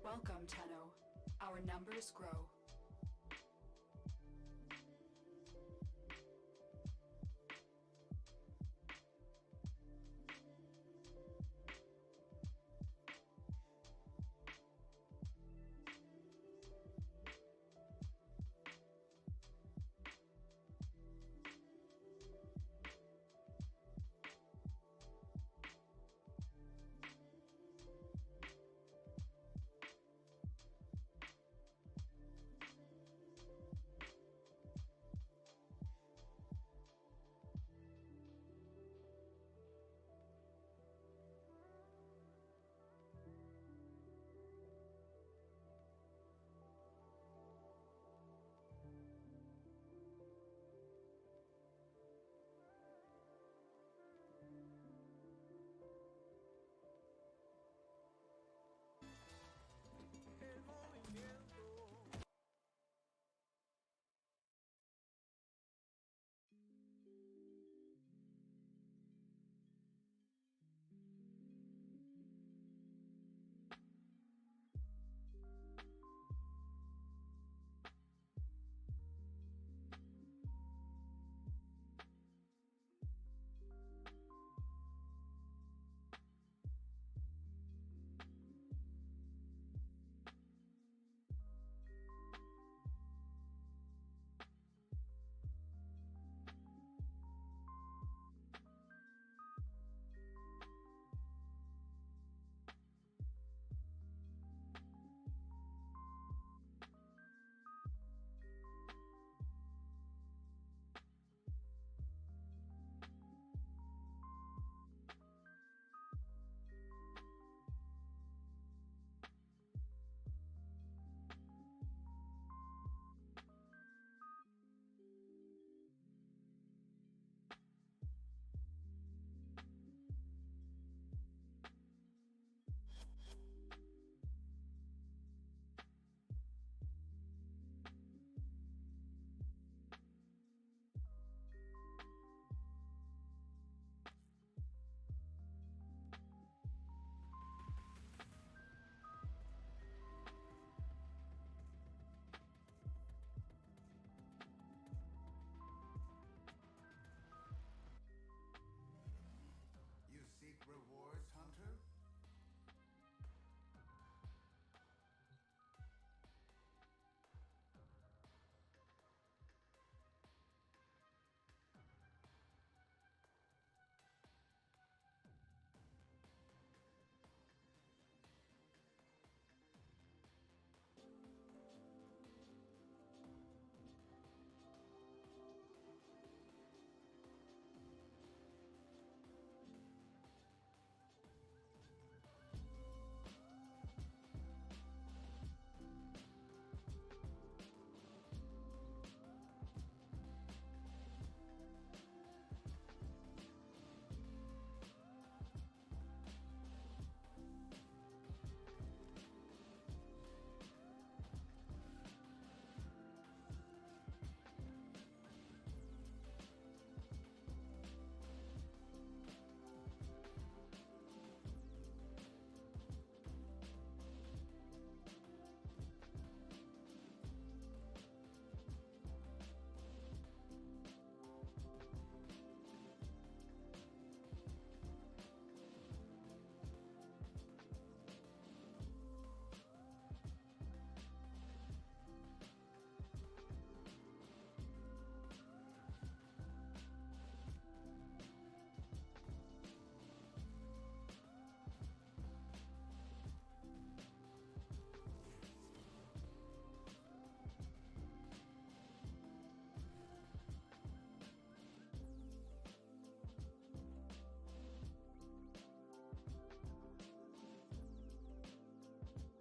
Welcome, Tenno. Our numbers grow. You seek rewards, Hunter?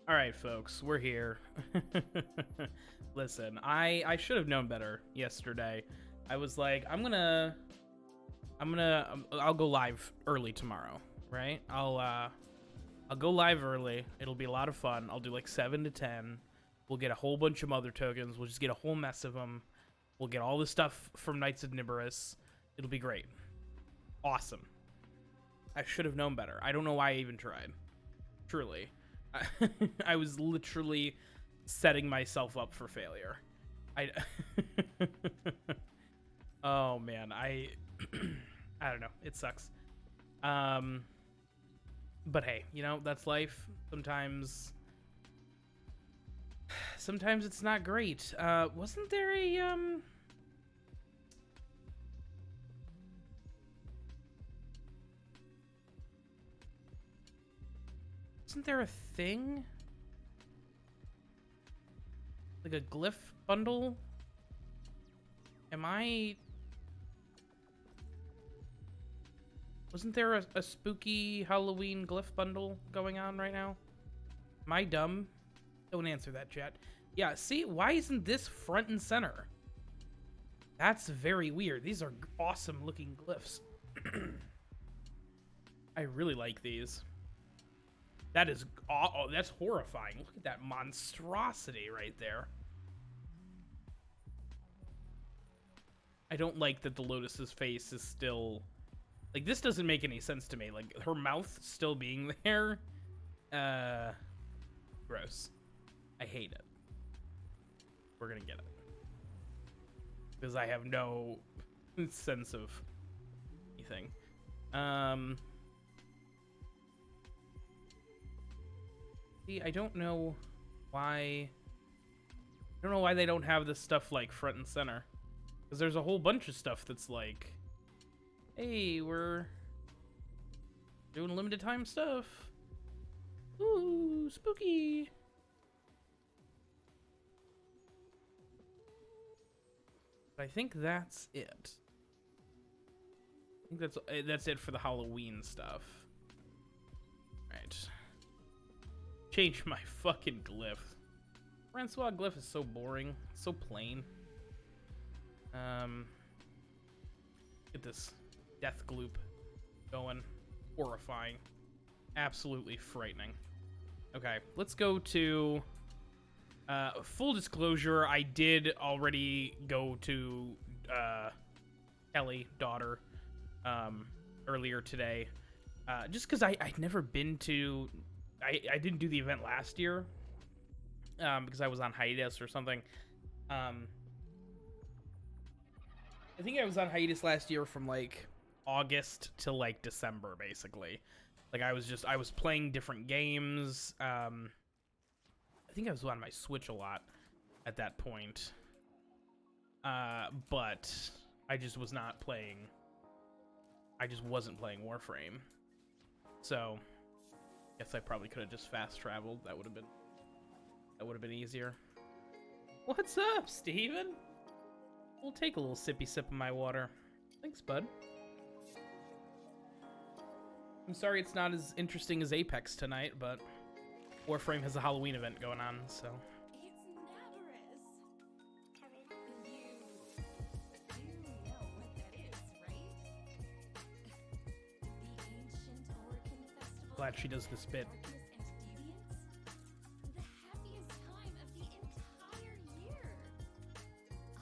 All right, folks, we're here. Listen, I should have known better yesterday. I was like, I'll go live early tomorrow, right? I'll go live early. It'll be a lot of fun. I'll do like 7 to 10. We'll get a whole bunch of mother tokens. We'll just get a whole mess of them. We'll get all the stuff from Knights of Naberus. It'll be great. Awesome. I should have known better. I don't know why I even tried. Truly. I was literally setting myself up for failure. I oh man, I don't know. It sucks. But hey, you know, that's life. Sometimes it's not great. Wasn't there a Isn't there a thing? Like a glyph bundle? Wasn't there a spooky Halloween glyph bundle going on right now? Am I dumb? Don't answer that, chat. Yeah, see? Why isn't this front and center? That's very weird. These are awesome looking glyphs. I really like these. That is... Oh, that's horrifying. Look at that monstrosity right there. I don't like that the Lotus's face is still... Like, this doesn't make any sense to me. Like, her mouth still being there. Gross. I hate it. We're gonna get it. Because I have no sense of anything. See, I don't know why... I don't know why they don't have this stuff, like, front and center. Because there's a whole bunch of stuff that's like... Hey, we're doing limited time stuff. Ooh, spooky. But I think that's it. I think that's it for the Halloween stuff. Right. Change my fucking glyph. Francois glyph is so boring, so plain. Get this death gloop going. Horrifying. Absolutely frightening. Okay, let's go to... full disclosure, I did already go to Kelly, daughter, earlier today. Just because I'd never been to... I didn't do the event last year. Because I was on hiatus or something. I think I was on hiatus last year from, like, August to, like, December, basically. Like, I was playing different games. I think I was on my Switch a lot at that point. But I just was not playing... I just wasn't playing Warframe. So, I guess I probably could have just fast-traveled. That would have been easier. What's up, Steven? We'll take a little sippy sip of my water. Thanks, bud. I'm sorry it's not as interesting as Apex tonight, but Warframe has a Halloween event going on, so... It's Naberus. You know what that is, right? The ancient Orcan festival. Glad she does this bit. The happiest time of the entire year.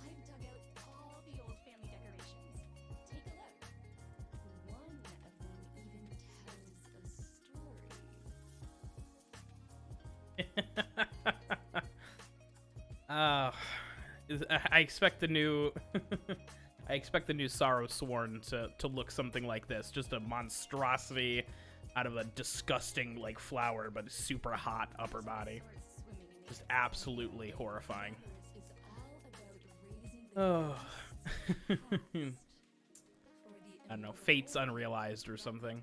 I've dug out all the old family decorations. Take a look. One of them even tells a story. I expect the new... I expect the new Sorrow Sworn to look something like this. Just a monstrosity out of a disgusting, like, flower, but super hot upper body. Just absolutely horrifying. Oh. I don't know, Fate's Unrealized or something.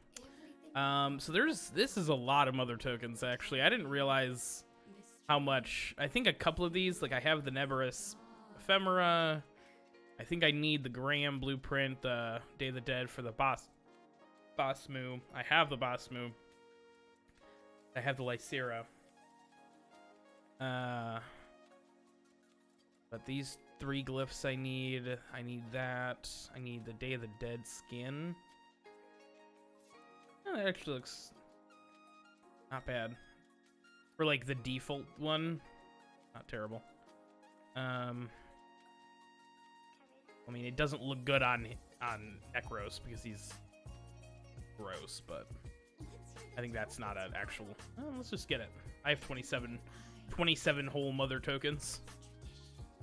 So this is a lot of mother tokens, actually. I didn't realize how much. I think a couple of these, like, I have the Naberus ephemera. I think I need the Graham blueprint, the Day of the Dead for the boss moo. I have the boss moo. I have the Lycera. But these 3 glyphs I need that. I need the Day of the Dead skin. Oh, that actually looks not bad. For, like, the default one. Not terrible. I mean, it doesn't look good on Necros because he's gross, but... Let's hear I think that's not an actual... let's just get it. I have 27 whole mother tokens.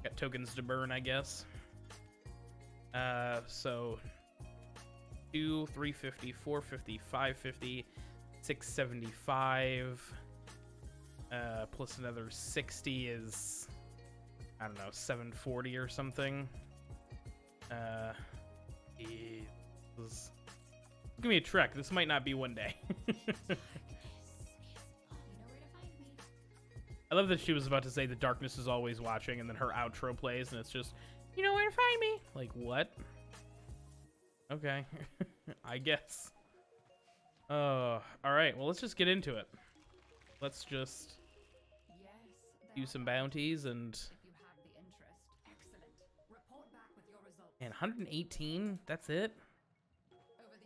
Got tokens to burn, I guess. So 2, 350, 450, 550, 675, plus another 60 is, I don't know, 740 or something. It's gonna be a trek. This might not be one day. I love that she was about to say the darkness is always watching, and then her outro plays, and it's just, you know where to find me. Like, what? Okay. I guess. All right. Well, let's just get into it. Let's just do some bounties and... And 118? That's it?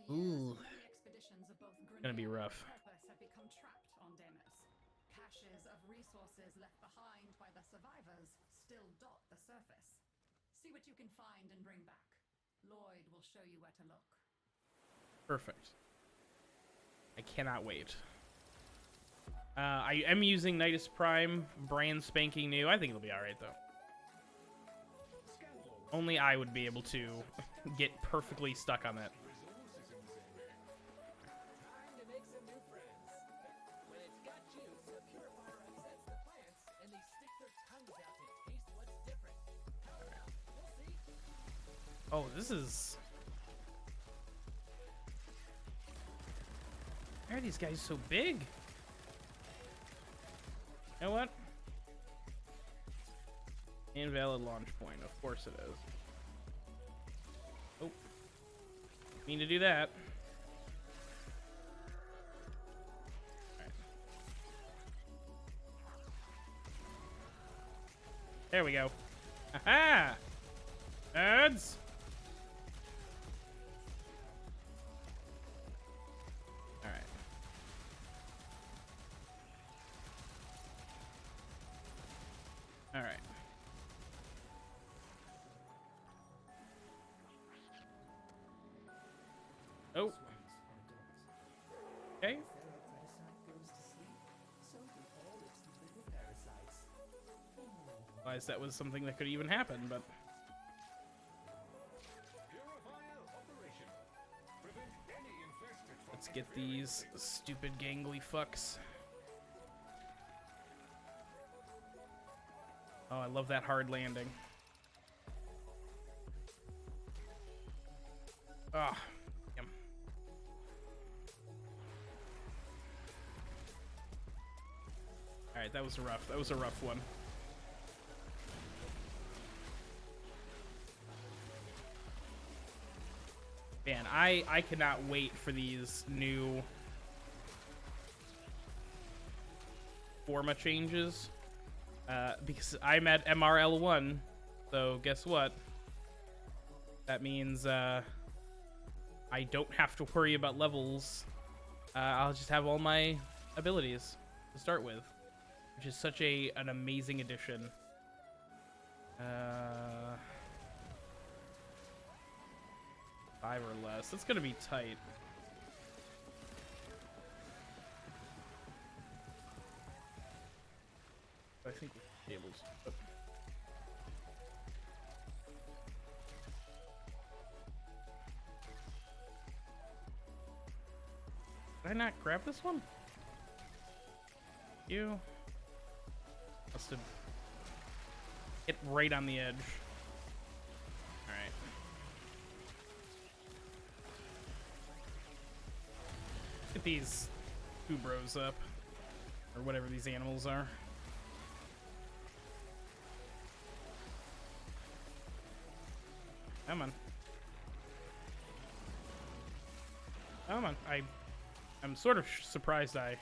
Ooh. Gonna be rough. Have become trapped on Deimos. Caches of resources left behind by the survivors still dot the surface. See what you can find and bring back. Lloyd will show you where to look. Perfect. I cannot wait. I am using Nidus Prime, brand spanking new. I think it'll be alright, though. Only I would be able to get perfectly stuck on that. Oh, this is... Why are these guys so big? You know what? Invalid launch point. Of course it is. Oh. Mean to do that. Alright. There we go. Aha! Nerds! Alright. Alright. Oh. Okay. Realized that was something that could even happen, but... Let's get these stupid gangly fucks. Oh, I love that hard landing. Ah. Alright, that was a rough one. Man, I cannot wait for these new forma changes. Because I'm at MRL1, so guess what? That means I don't have to worry about levels. I'll just have all my abilities to start with. Which is such an amazing addition. 5 or less. That's gonna be tight. I think we'll be able to. Did I not grab this one? You. Must have hit right on the edge. Alright. Get these two bros up. Or whatever these animals are. Come on. Come on. I'm sort of surprised I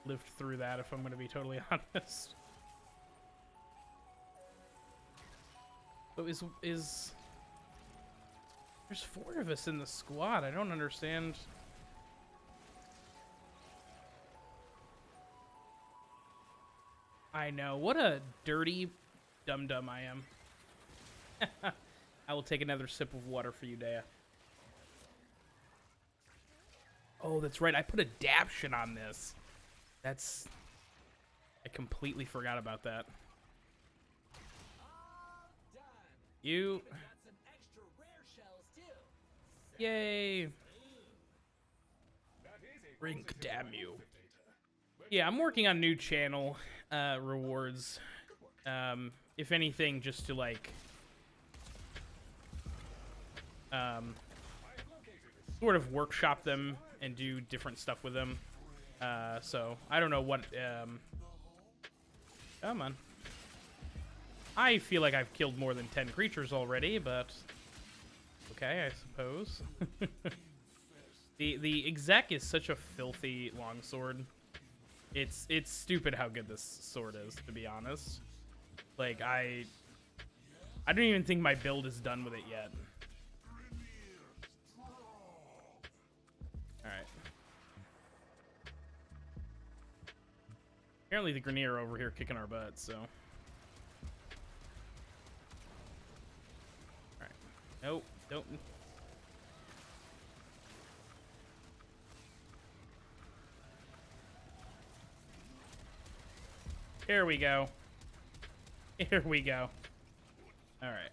lived through that, if I'm going to be totally honest. But there's 4 of us in the squad. I don't understand. I know. What a dirty dum-dum I am. I will take another sip of water for you, Dea. Oh, that's right. I put adaption on this. That's... I completely forgot about that. You... Yay! Rink, damn you. Yeah, I'm working on new channel rewards. If anything, just to like sort of workshop them and do different stuff with them. So I don't know what. Come on. I feel like I've killed more than 10 creatures already, but okay, I suppose. The exec is such a filthy longsword. It's stupid how good this sword is, to be honest. Like I don't even think my build is done with it yet. All right. Apparently the Grineer are over here kicking our butts, so. All right. Nope. Don't. Here we go. Here we go. All right.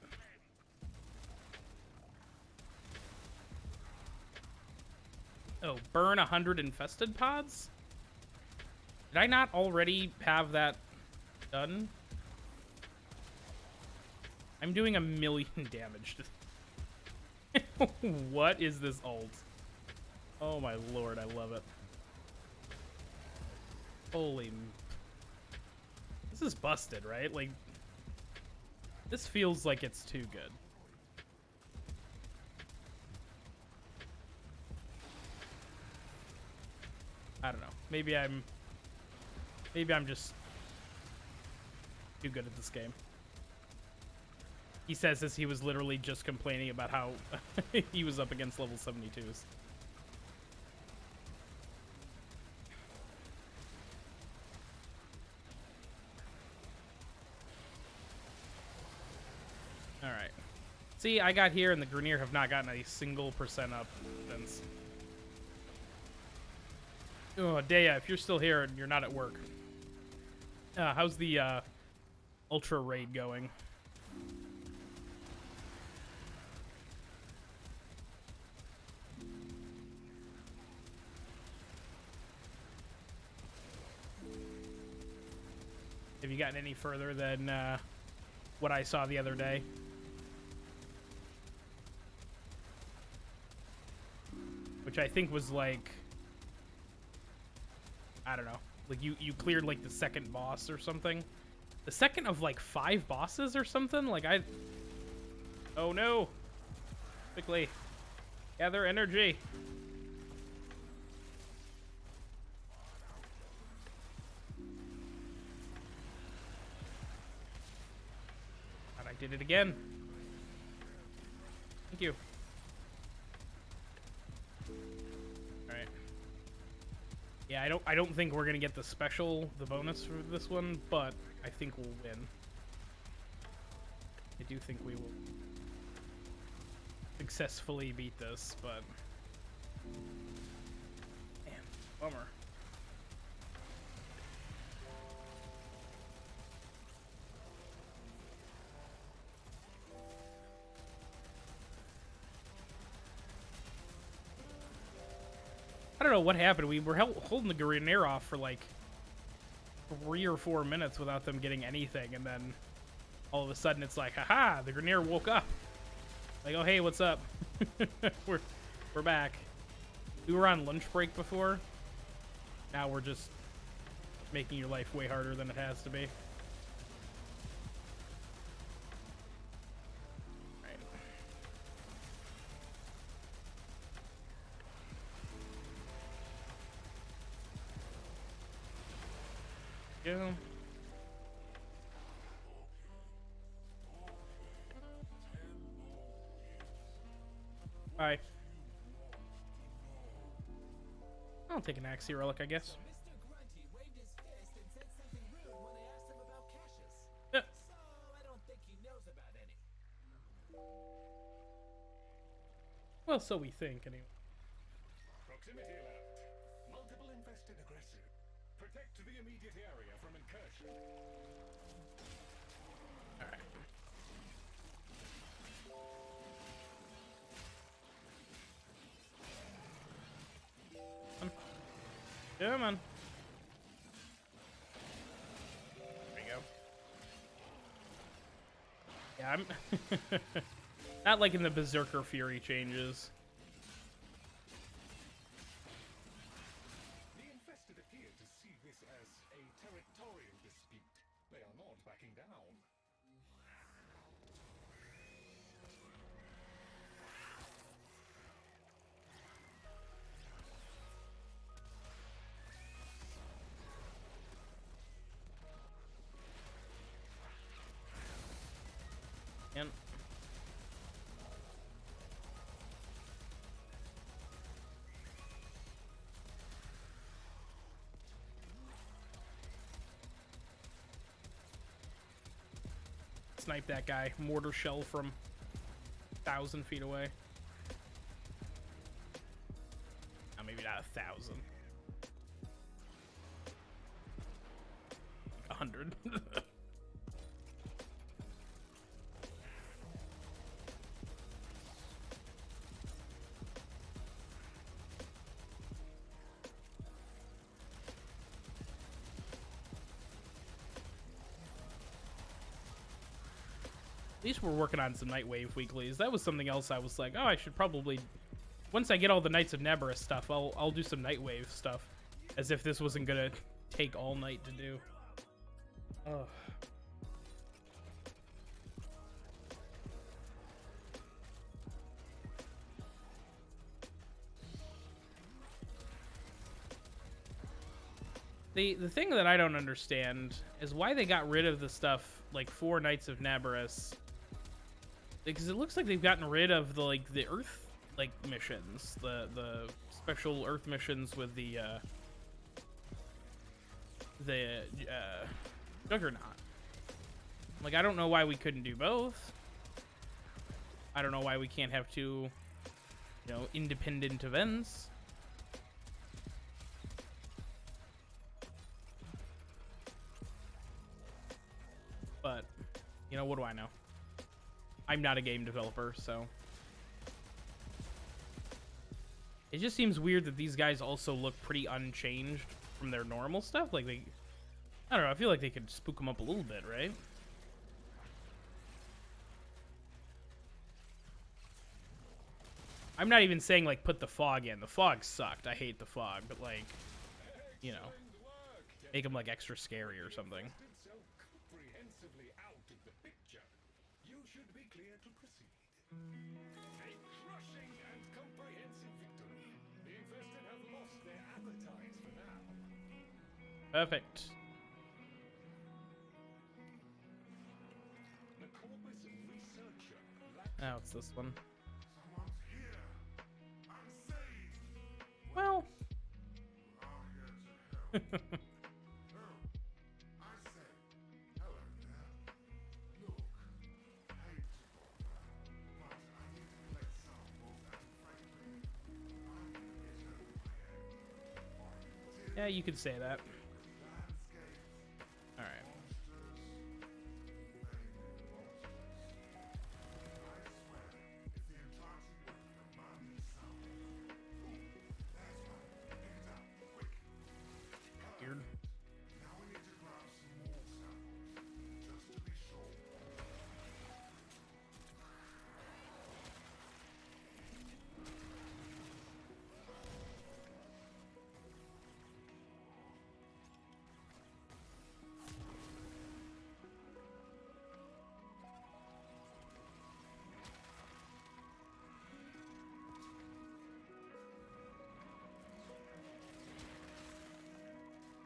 Oh, burn 100 infested pods? Did I not already have that done? I'm doing 1,000,000 damage. What is this ult? Oh my lord, I love it. Holy... This is busted, right? Like, this feels like it's too good. I don't know. Maybe I'm just too good at this game. He says this, he was literally just complaining about how he was up against level 72s. Alright. See, I got here and the Grineer have not gotten a single % up since. Oh, Dea, if you're still here and you're not at work. How's the Ultra Raid going? Have you gotten any further than what I saw the other day? Which I think was like, I don't know, like you cleared like the second boss or something. The second of like 5 bosses or something? Like oh no! Quickly, gather energy. And I did it again. Thank you. Alright. Yeah, I don't think we're gonna get the bonus for this one, but I think we'll win. I do think we will successfully beat this, but man, bummer. I don't know what happened. We were holding the Grineer off for like 3 or 4 minutes without them getting anything, and then all of a sudden it's like, haha, the Grineer woke up. Like, oh hey, what's up? we're back. We were on lunch break before. Now we're just making your life way harder than it has to be. Go. Bye. I'll take an Axie Relic, I guess. Yeah. Well, so we think, anyway. Proximity alert. Multiple infested aggressive. Protect the immediate area from incursion. Alright. Come on. There you go. Yeah, I'm not liking the Berserker Fury changes. The infested appear to see this as a territorial dispute. They are not backing down. And snipe that guy. Mortar shell from 1,000 feet away. Oh, maybe not 1,000. 100. At least we're working on some Nightwave weeklies. That was something else I was like, oh, I should probably... Once I get all the Knights of Naberus stuff, I'll do some Nightwave stuff. As if this wasn't gonna take all night to do. Ugh. The thing that I don't understand is why they got rid of the stuff like for Knights of Naberus. Because it looks like they've gotten rid of the Earth missions, the special Earth missions with the Juggernaut. Like, I don't know why we couldn't do both. I don't know why we can't have two, independent events. But, what do I know? I'm not a game developer, so... It just seems weird that these guys also look pretty unchanged from their normal stuff. Like, I don't know, I feel like they could spook them up a little bit, right? I'm not even saying, like, put the fog in. The fog sucked. I hate the fog, but, like, make them, like, extra scary or something. Perfect. Now it's this one. Well. Yeah, you could say that. All right. Weird.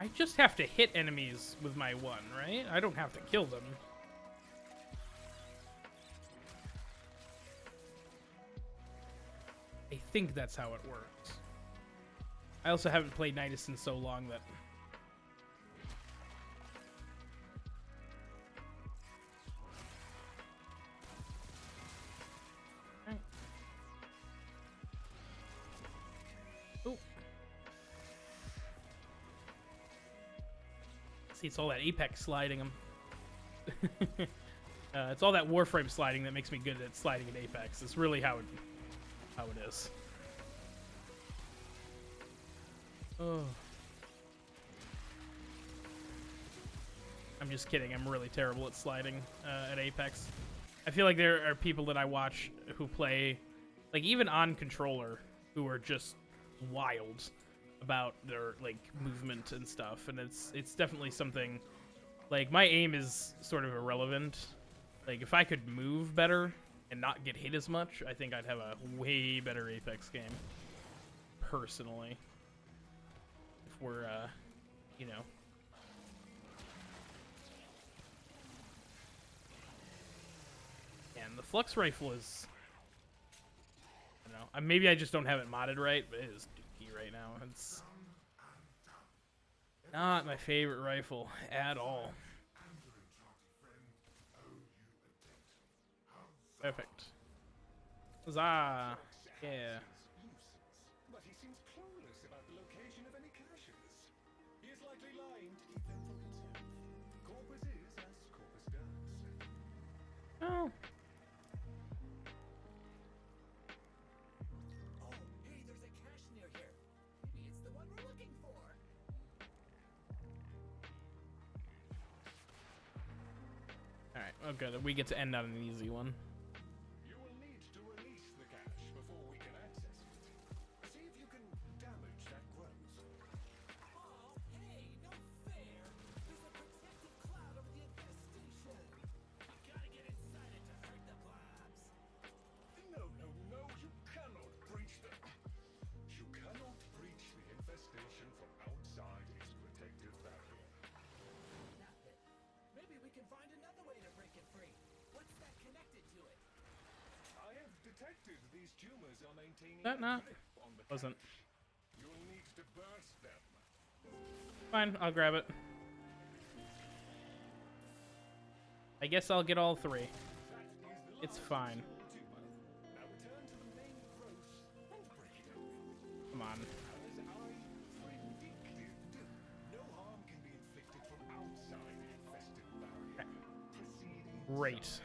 I just have to hit enemies with my one, right? I don't have to kill them. I think that's how it works. I also haven't played Nidus in so long that... Oh. See, it's all that Apex sliding them. It's all that Warframe sliding that makes me good at sliding at Apex. It's really how it is. Oh. I'm just kidding. I'm really terrible at sliding at Apex. I feel like there are people that I watch who play, like, even on controller, who are just wild about their, like, movement and stuff. And it's definitely something, like, my aim is sort of irrelevant. Like, if I could move better and not get hit as much, I think I'd have a way better Apex game. Personally. If we're, you know. And the Flux Rifle is, I don't know, maybe I just don't have it modded right, but it is dookie right now. It's not my favorite rifle at all. Perfect. Huzzah! Yeah. But he seems clueless about the location of any caches. He is likely lying to keep them for himself. Corpus is as corpus does. Oh. Oh, hey, there's a cache near here. Maybe it's the one we're looking for. Alright, oh good. We get to end on an easy one. You will need to release the cache before we can access it. See if you can damage that growth. Oh, hey, no fair. There's a protective cloud over the infestation. You gotta get inside it to hurt the blobs. No, you cannot breach the... You cannot breach the infestation from outside its protective barrier. Nothing. Maybe we can find another way to break it free. What's that connected to it? I have detected these tumors are maintaining That a not? grip on the Wasn't. cache. You'll need to burst them. Fine, I'll grab it. I guess I'll get all three. That is the It's last fine. tumor. Now return to the main growth and break it open. Come on. As I predicted, no harm can be inflicted from outside the infested barrier. Proceeding. Great.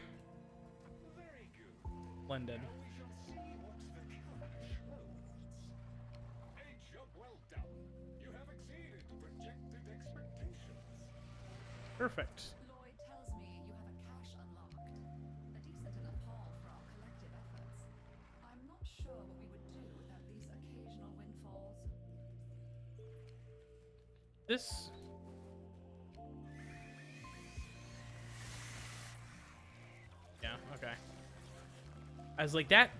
Very good. Splendid. Now we shall see what the cache holds. A job well done. You have exceeded projected expectations. Perfect. Lloyd tells me you have a cache unlocked. A decent enough haul for our collective efforts. I'm not sure what we would do without these occasional windfalls. This... Yeah, okay. I was like, that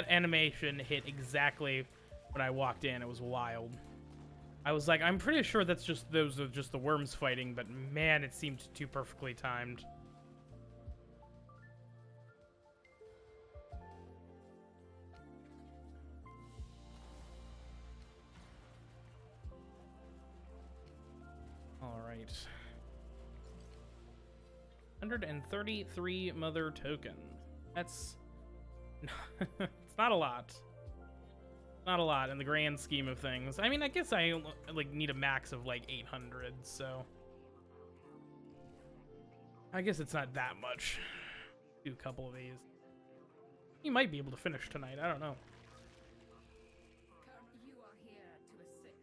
animation hit exactly when I walked in. It was wild. I was like, I'm pretty sure that's just those are just the worms fighting, but man, it seemed too perfectly timed. All right. 133 mother token. That's it's not a lot. Not a lot in the grand scheme of things. I mean, I guess I like need a max of like 800, so I guess it's not that much. Do a couple of these. You might be able to finish tonight. I don't know. You are here to assist.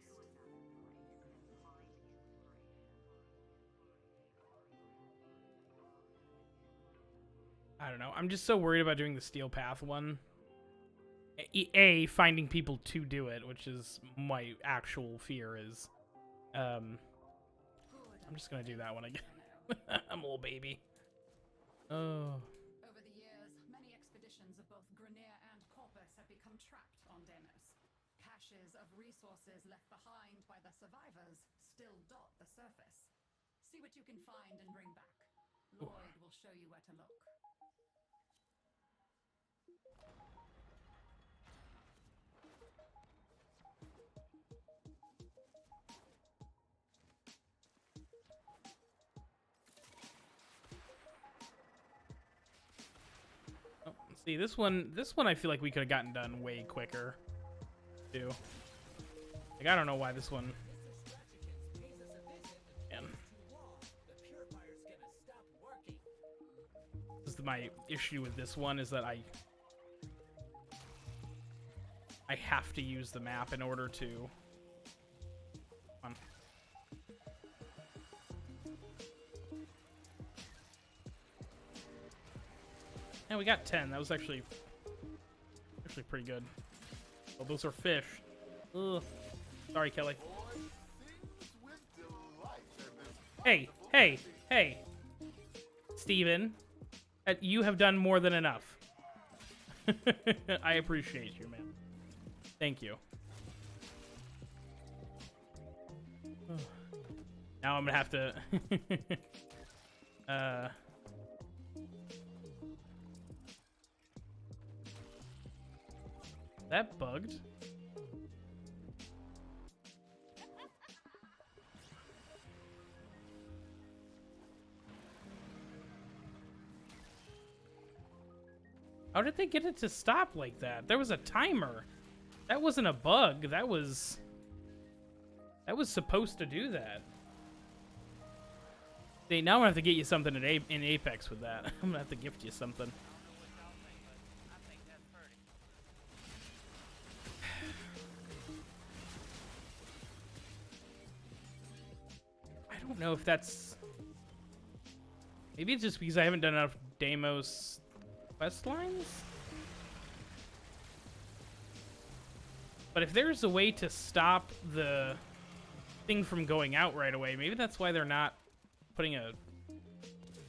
I don't know. I'm just so worried about doing the Steel Path one. Finding people to do it, which is my actual fear is. I'm just gonna do that one again. I'm a little baby. Oh. Over the years, many expeditions of both Grenier and Corpus have become trapped on Deimos. Caches of resources left behind by the survivors still dot the surface. See what you can find and bring back. Lloyd will show you where to look. Oh, see this one I feel like we could have gotten done way quicker too. Like, I don't know why this one. Man. This is my issue with this one is that I have to use the map in order to. Come on. And we got 10. That was actually pretty good. Oh, those are fish. Ugh. Sorry, Kelly. Hey, hey, hey. Steven, you have done more than enough. I appreciate you, man. Thank you. Now I'm gonna have to... That bugged? How did they get it to stop like that? There was a timer. That wasn't a bug. That was supposed to do that. See, now I'm gonna have to get you something in Apex with that. I'm gonna have to gift you something. I don't know if that's... Maybe it's just because I haven't done enough Deimos quest lines? But if there's a way to stop the thing from going out right away, maybe that's why they're not putting a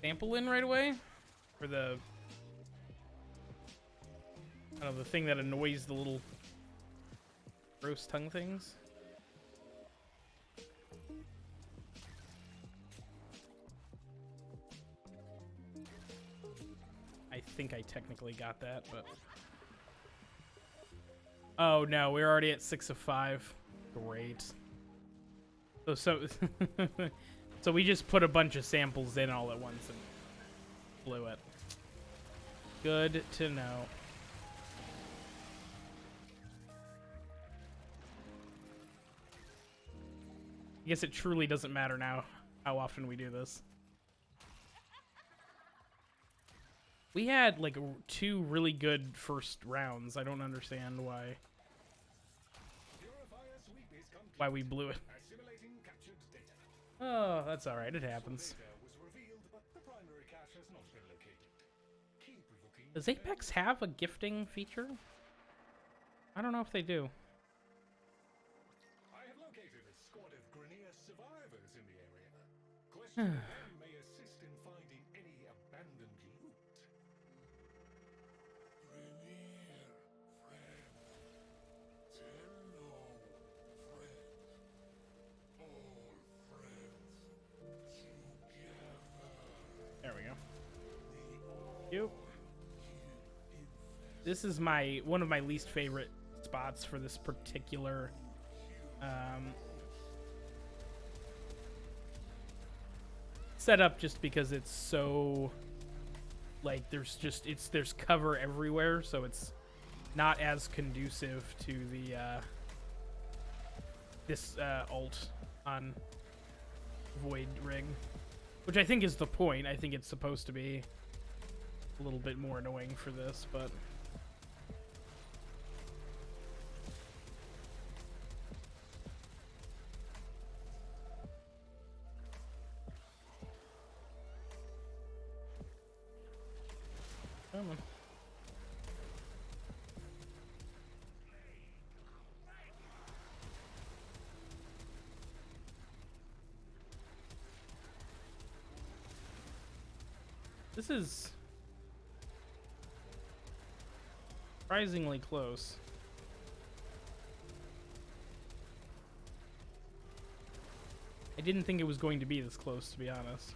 sample in right away? For the... I don't know, the thing that annoys the little gross tongue things? I think I technically got that, but... Oh no, we're already at 6 of 5. Great. So so we just put a bunch of samples in all at once and blew it. Good to know. I guess it truly doesn't matter now how often we do this. We had like 2 really good first rounds. I don't understand why we blew it. Oh, that's all right. It happens. Does Apex have a gifting feature? I don't know if they do. I have located a squad of Grenier survivors in the area. Question them may assist in finding any abandoned loot. There we go. Yep. This is one of my least favorite spots for this particular setup, just because it's so like there's cover everywhere, so it's not as conducive to the this alt on Void Rig, which I think is the point. I think it's supposed to be a little bit more annoying for this, but come on. This is surprisingly close. I didn't think it was going to be this close, to be honest.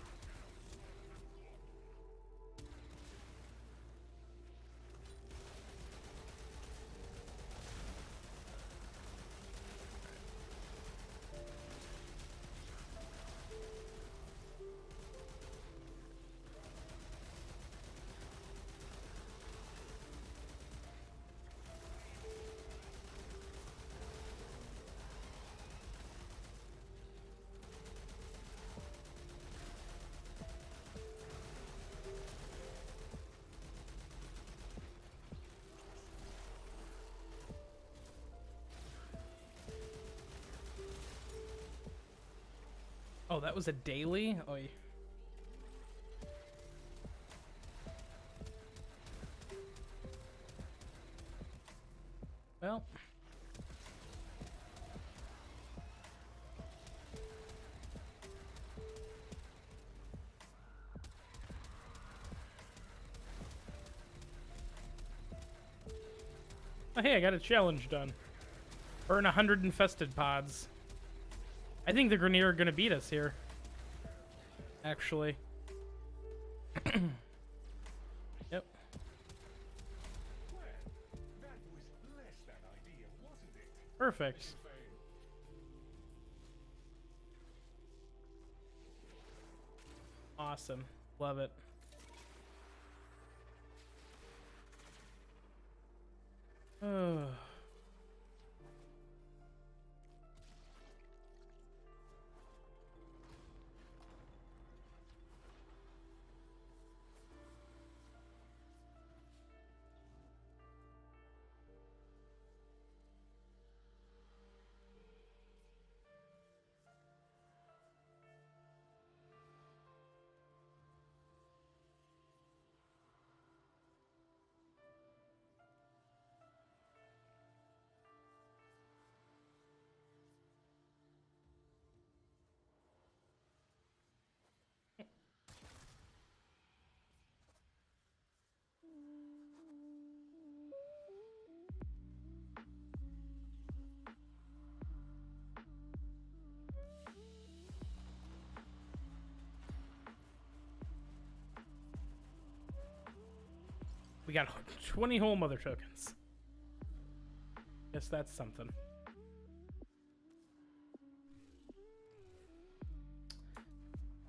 Oh, that was a daily? Oy. Well. Oh, hey, I got a challenge done. Burn 100 infested pods. I think the Grenier are gonna beat us here. Actually. Yep. Well, that was less than ideal, wasn't it? Perfect. Awesome. Love it. Oh. We got 20 whole mother tokens. Guess that's something.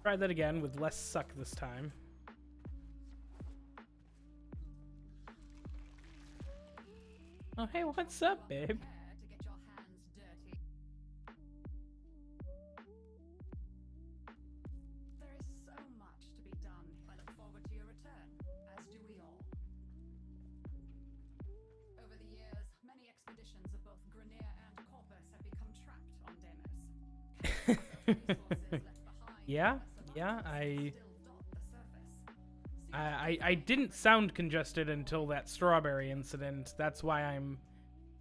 Try that again with less suck this time. Oh, hey, what's up, babe? Prepare to get your hands dirty. There is so much to be done. I look forward to your return, as do we all. Over the years, many expeditions of both Grenier and Corpus have become trapped on Deimos. Countless of resources left behind Yeah, by yeah, survivors still dot the surface. I didn't sound congested until that strawberry incident. That's why I'm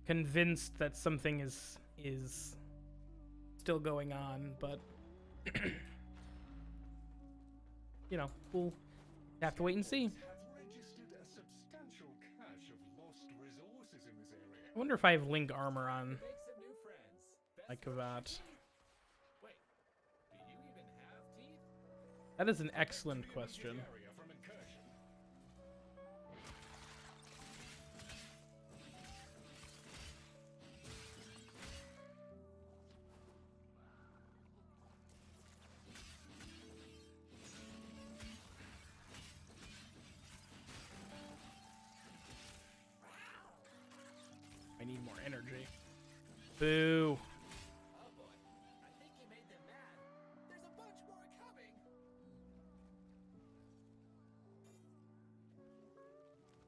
convinced that something is still going on, but you know, we'll have to wait and see. Have registered a substantial cache of lost resources in this area. I wonder if I have link armor on Make some new friends. Best like of luck. Kavat. Wait, do you even have teeth? That is an excellent question. Area from incursion. I need more energy. Boo. Oh boy, I think you made them mad. There's a bunch more coming.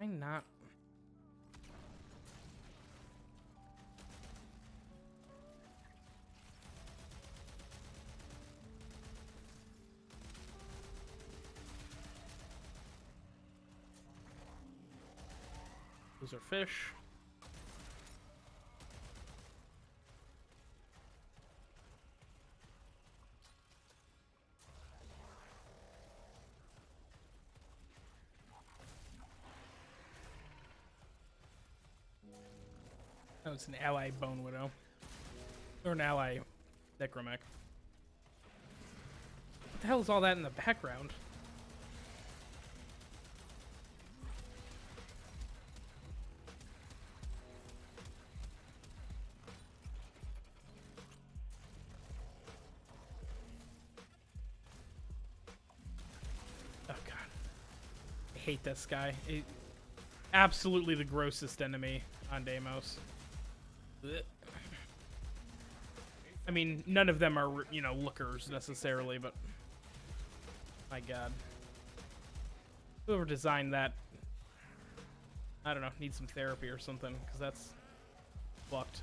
I'm not. Those are fish. Oh, it's an ally Bone Widow. Or an ally Necromech. What the hell is all that in the background? Oh god. I hate this guy. Absolutely the grossest enemy on Deimos. Blech. I mean, none of them are, you know, lookers necessarily, but my god. Whoever designed that, I don't know, needs some therapy or something, because that's fucked.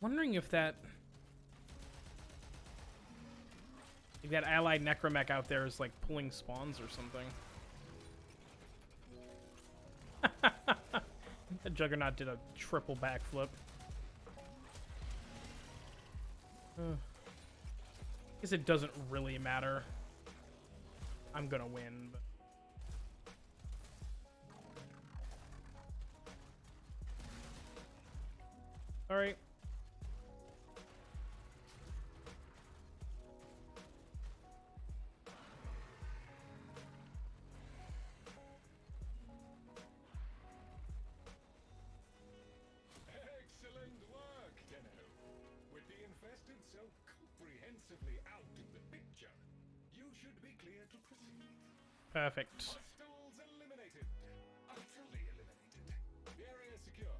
Wondering if that like that allied necromech out there is like pulling spawns or something. The Juggernaut did a triple backflip. Guess it doesn't really matter. I'm gonna win, but all right. Excellent work, Tenno. With the infested so comprehensively out of the picture, you should be clear to proceed. Perfect. Hostiles eliminated. Utterly eliminated. The area is secure.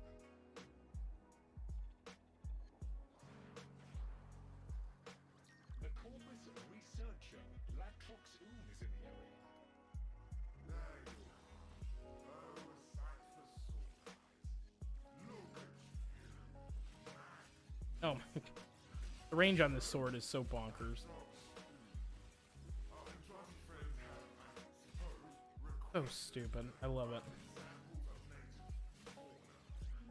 The Corpus researcher, Latrox Oom, is in the area. There you are. Oh, a sight for sore eyes. Look at you. Oh my. The range on this sword is so bonkers. Our entrusted friends have, I suppose, So stupid. I love it. samples of native fauna.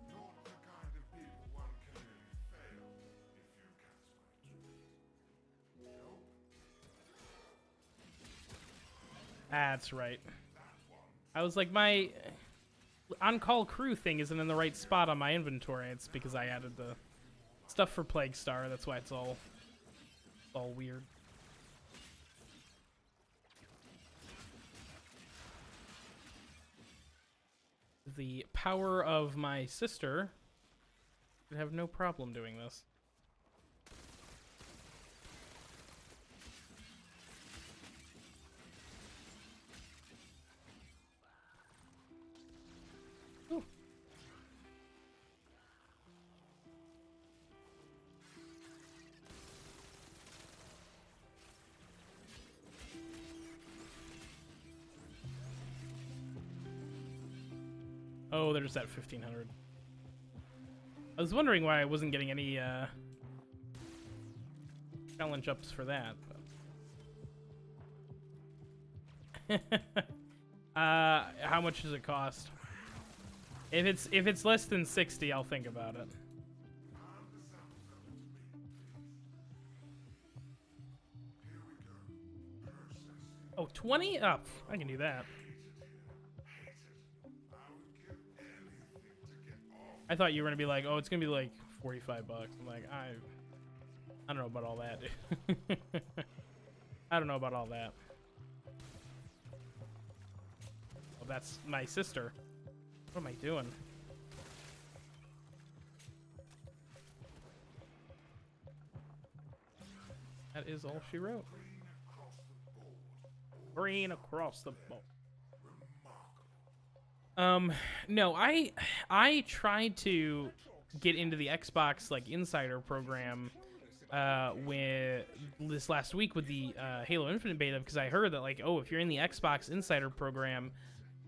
Not the kind of people one can really fail if you catch my drift. Nope. That's right. I was like, my on-call crew thing isn't in the right spot on my inventory. It's because I added the stuff for Plague Star. That's why it's all weird. The power of my sister would have no problem doing this. Ooh. Oh, there's that 1500. I was wondering why I wasn't getting any challenge ups for that. But how much does it cost? If it's less than 60, I'll think about it. Oh, 20? Up. I can do that. I thought you were gonna be like, oh, it's gonna be like $45. I'm like, I don't know about all that. I don't know about all that. Oh, that's my sister. What am I doing? That is all she wrote. Green across the board. No, I tried to get into the Xbox like Insider program with this last week with the Halo Infinite beta, because I heard that like, oh, if you're in the Xbox Insider program,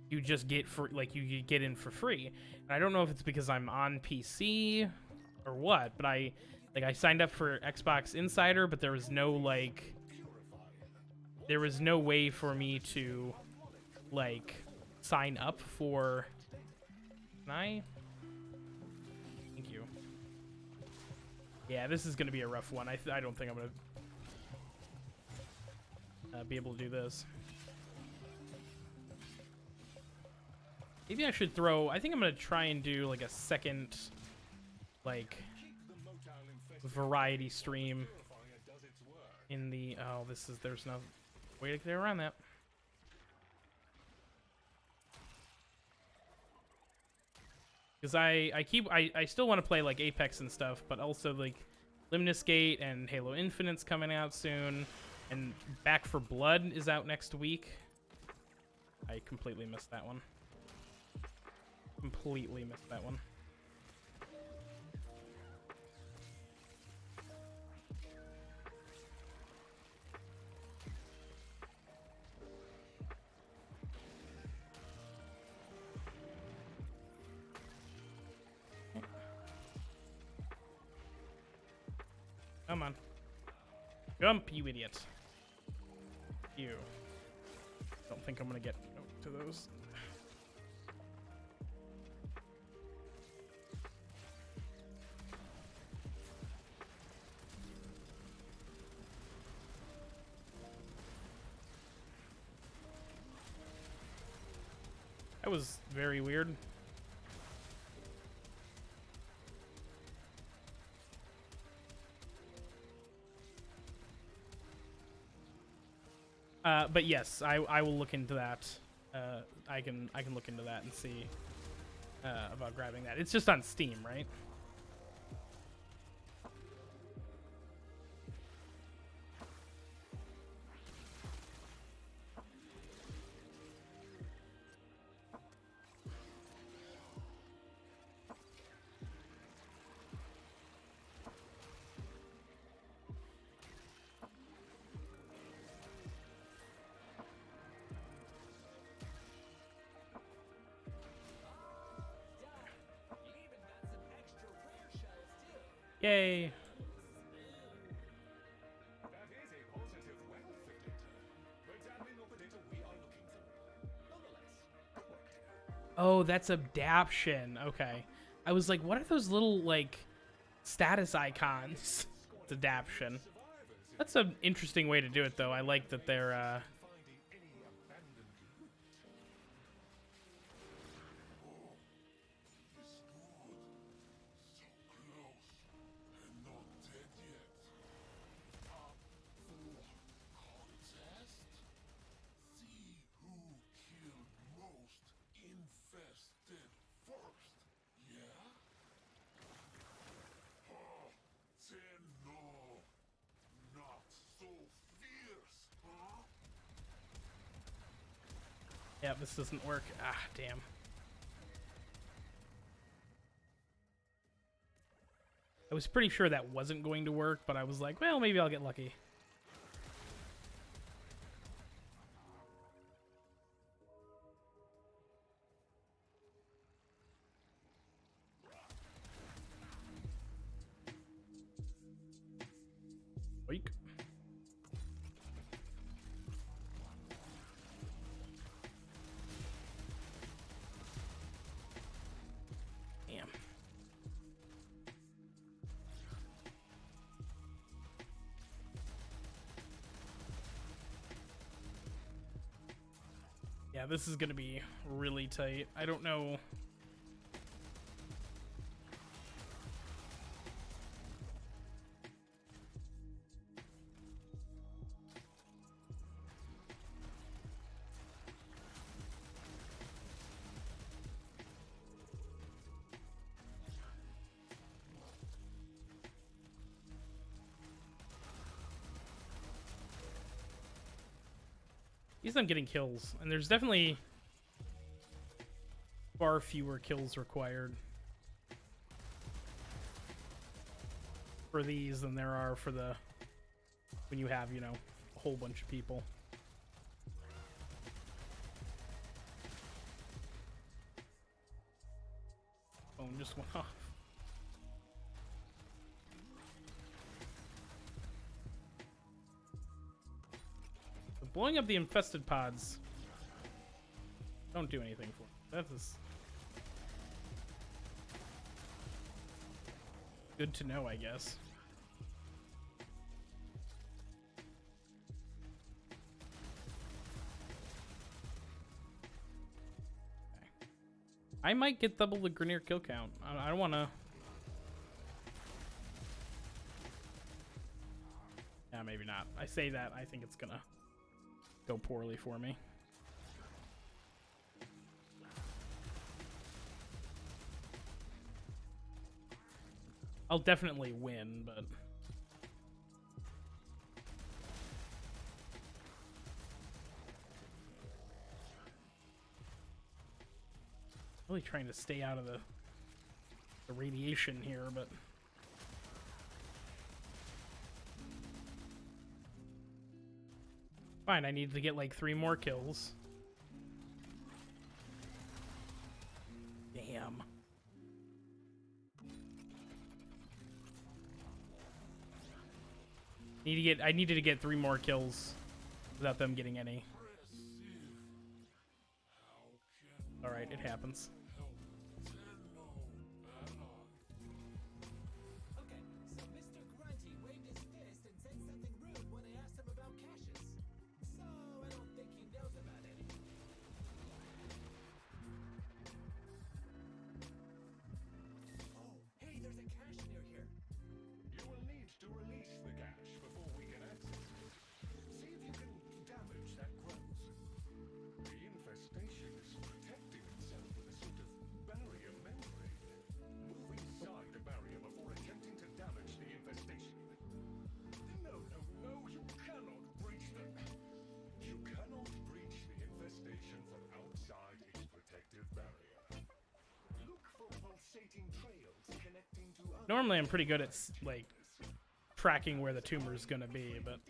you just get you get in for free. And I don't know if it's because I'm on PC or what, but I signed up for Xbox Insider, but there was no way for me to like sign up for. Can I? Thank you. Yeah, this is gonna be a rough one. I don't think I'm gonna be able to do this. Maybe I should throw. I think I'm gonna try and do like a second, like, variety stream in the. Oh, there's no way to get around that. Because I still want to play like Apex and stuff, but also like Limnus Gate and Halo Infinite's coming out soon, and Back for Blood is out next week. I completely missed that one. Completely missed that one. Come on. Jump, you idiot. You. Don't think I'm gonna get to those. That was very weird. But yes, I will look into that. I can look into that and see about grabbing that. It's just on Steam, right? You even got some extra rare shells too. Yay! That is a positive wealth of data. But sadly not the data we are looking for. Nonetheless, good work here. Oh, that's adaption. Okay. I was like, what are those little, like, status icons? It's adaption. That's an interesting way to do it, though. I like that they're, Finding any abandoned loot. He's good. So close. And not dead yet. Up for contest? See who killed most infested first. Yeah? Oh, then no. Not so fierce, huh? yeah, this doesn't work. Ah, damn. I was pretty sure that wasn't going to work, but I was like, well, maybe I'll get lucky. Oink. Damn. Yeah, this is gonna be really tight. I don't know. At least I'm getting kills, and there's definitely far fewer kills required for these than there are for the when you have, you know, a whole bunch of people. Phone just went off. Blowing up the infested pods don't do anything for me. That is good to know, I guess. Okay. I might get double the Grenier kill count. I don't want to. Yeah, maybe not. I say that, I think it's gonna go poorly for me. I'll definitely win, but really trying to stay out of the radiation here, but fine. I need to get like 3 more kills. Damn. I needed to get 3 more kills without them getting any. All right, it happens. Okay, so Mr. Grunty waved his fist and said something rude when I asked him about caches. So I don't think he knows about any. Oh, hey, there's a cache near here. You will need to release the cache before we can access it. See if you can damage that growth. The infestation is protecting itself with a sort of barrier membrane. Move inside the barrier before attempting to damage the infestation. No, you cannot breach the... You cannot breach the infestation from outside its protective barrier. Look for pulsating trails connecting to other... Normally, I'm pretty good at like tracking where the tumor is gonna be, but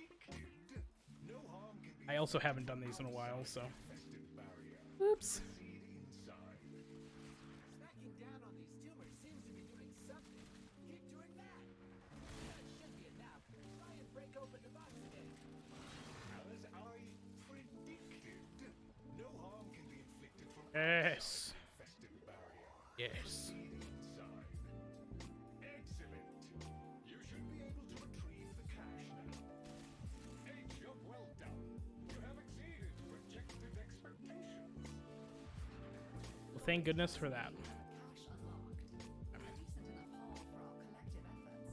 No harm can be I also haven't done these in a while, so. infested barrier. Oops. Proceed inside. Smacking down on these tumors seems to be doing something. Keep doing that. That should be enough. Try and break open the box again. As I predicted, no harm can be inflicted from Yes. infested barrier. Yes. Proceed inside. Excellent. You should be able to retrieve the cache now. A job well done. You have exceeded projected expectations. Well, thank goodness for that. Cache unlocked. A decent enough haul for our collective efforts.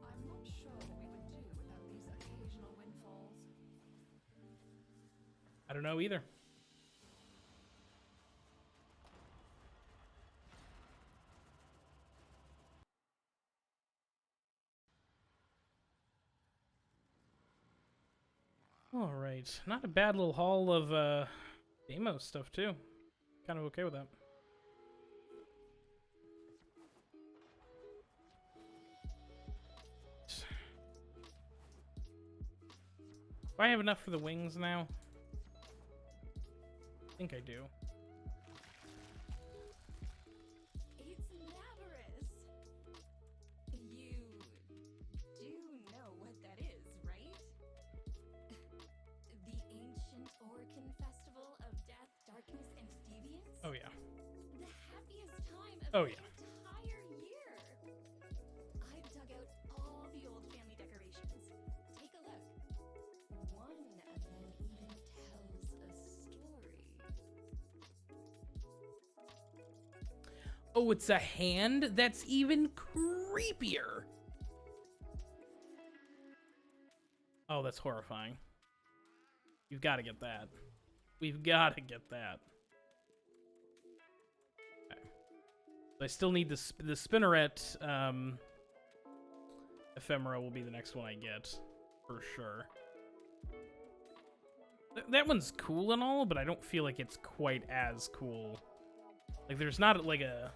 I'm not sure what we would do without these occasional windfalls. I don't know either. All right, not a bad little haul of Deimos stuff too. Kind of okay with that. Do I have enough for the wings now? I think I do. It's Naberus. You do know what that is, right? The ancient Orcan festival of death, darkness, and deviance? Oh yeah. The happiest time of Oh, the yeah. entire year. I've dug out all the old family decorations. Take a look. One of them even tells a story. Oh, it's a hand? That's even creepier. Oh, that's horrifying. You've got to get that. We've got to get that. Okay. I still need the spinneret. Ephemera will be the next one I get, for sure. That one's cool and all, but I don't feel like it's quite as cool. Like, there's not like a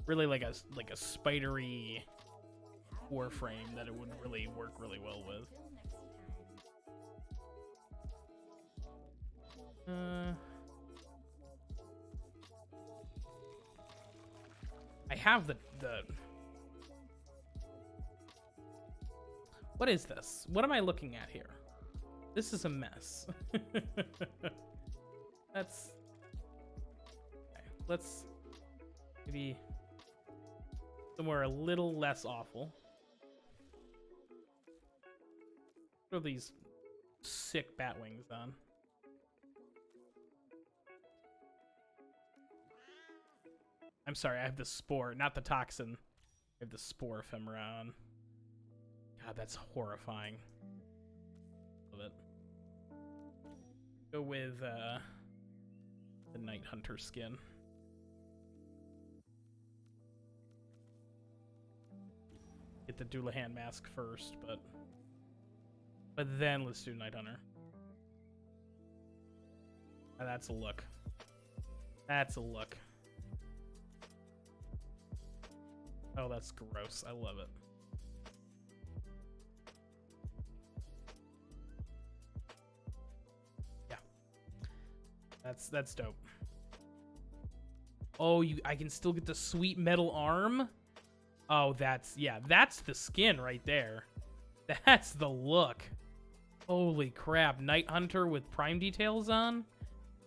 really like a spidery Warframe that it would really work really well with. Till next time. I have the What is this? What am I looking at here? This is a mess. Let's maybe somewhere a little less awful. What are these sick bat wings on? I'm sorry, I have the spore, not the toxin. I have the spore ephemera on. God, that's horrifying. Love it. Go with the Night Hunter skin. Get the Doulahan mask first, but then let's do Night Hunter. Oh, that's a look. That's a look. Oh, that's gross. I love it. Yeah. That's dope. Oh, I can still get the sweet metal arm? Oh, that's the skin right there. That's the look. Holy crap. Night Hunter with Prime details on?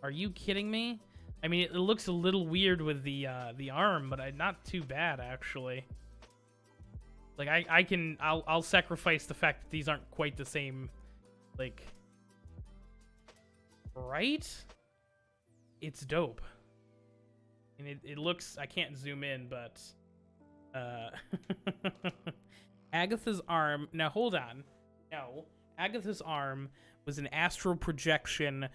Are you kidding me? I mean, it looks a little weird with the arm, but not too bad, actually. Like, I'll sacrifice the fact that these aren't quite the same, like... Right? It's dope. And it looks... I can't zoom in, but... Agatha's arm... Now, hold on. No. Agatha's arm was an astral projection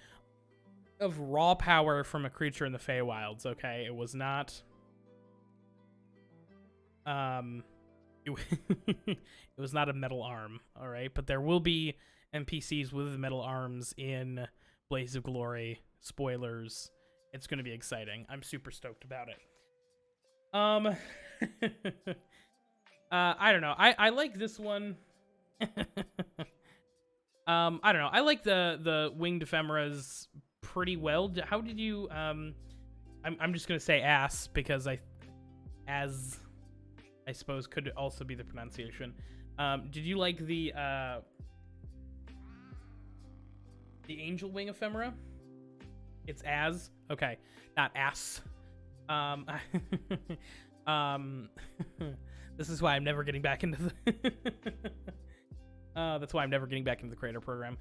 of raw power from a creature in the Feywilds, okay? It was not... it was not a metal arm, alright? But there will be NPCs with metal arms in Blaze of Glory. Spoilers. It's going to be exciting. I'm super stoked about it. I don't know. I like this one. I don't know. I like the winged ephemeras pretty well. How did you I'm just gonna say ass because I suppose could also be the pronunciation. Did you like the angel wing ephemera? It's as okay, not ass. This is why I'm never getting back into the that's why I'm never getting back into the creator program.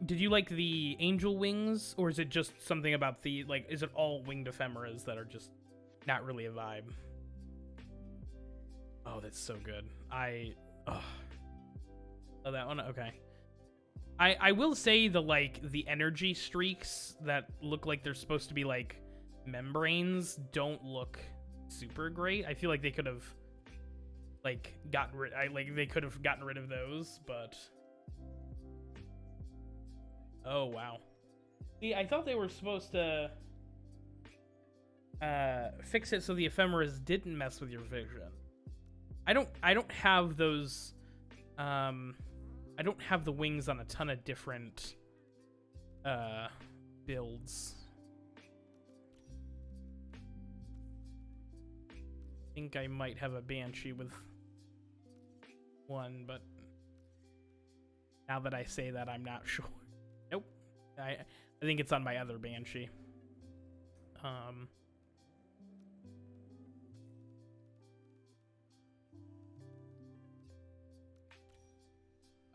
Did you like the angel wings, or is it just something about the, like, is it all winged ephemeras that are just not really a vibe? Oh, that's so good. Oh, that one? Okay. I will say the energy streaks that look like they're supposed to be, like, membranes don't look super great. I feel like they could have, like, they could have gotten rid of those, but... Oh, wow. See, I thought they were supposed to fix it so the ephemeras didn't mess with your vision. I don't have those, I don't have the wings on a ton of different builds. I think I might have a Banshee with one, but now that I say that, I'm not sure. Nope. I think it's on my other Banshee.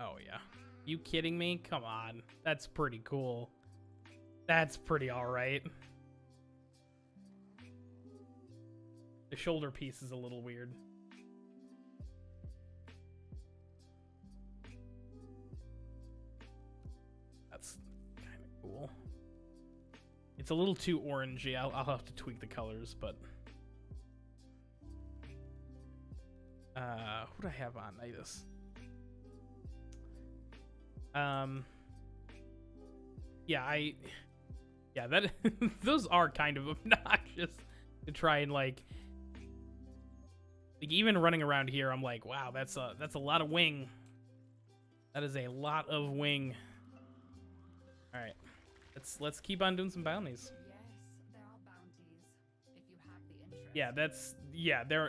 Oh, yeah. You kidding me? Come on. That's pretty cool. That's pretty alright. The shoulder piece is a little weird. That's kind of cool. It's a little too orangey. I'll have to tweak the colors, but... what do I have on Nidus? Yeah, that those are kind of obnoxious to try and like even running around here, I'm like, wow, that's a lot of wing. That is a lot of wing. All right, let's keep on doing some bounties. Yes, there are bounties if you have the interest.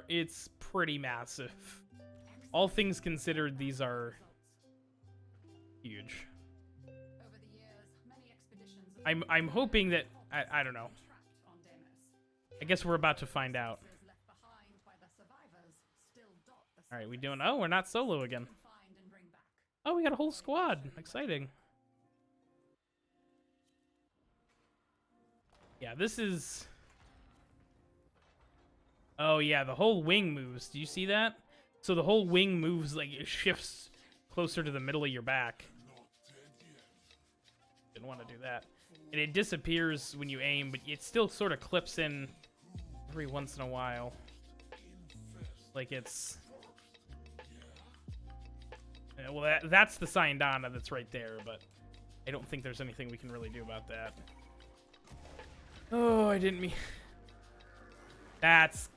It's pretty massive. All things considered, these are huge. Over the years, many expeditions have I'm hoping that I don't know. trapped on Deimos. I guess we're about to find out. Left behind by the survivors still dot the All right, we doing? Oh, we're not solo again. find and bring back. Oh, we got a whole squad. Exciting. Yeah, this is... Oh, yeah, the whole wing moves. Do you see that? So the whole wing moves, like, it shifts closer to the middle of your back. Didn't want to do that. And it disappears when you aim, but it still sort of clips in every once in a while. Like, it's... Well, that's the Syandana that's right there, but I don't think there's anything we can really do about that. Oh, I didn't mean... That's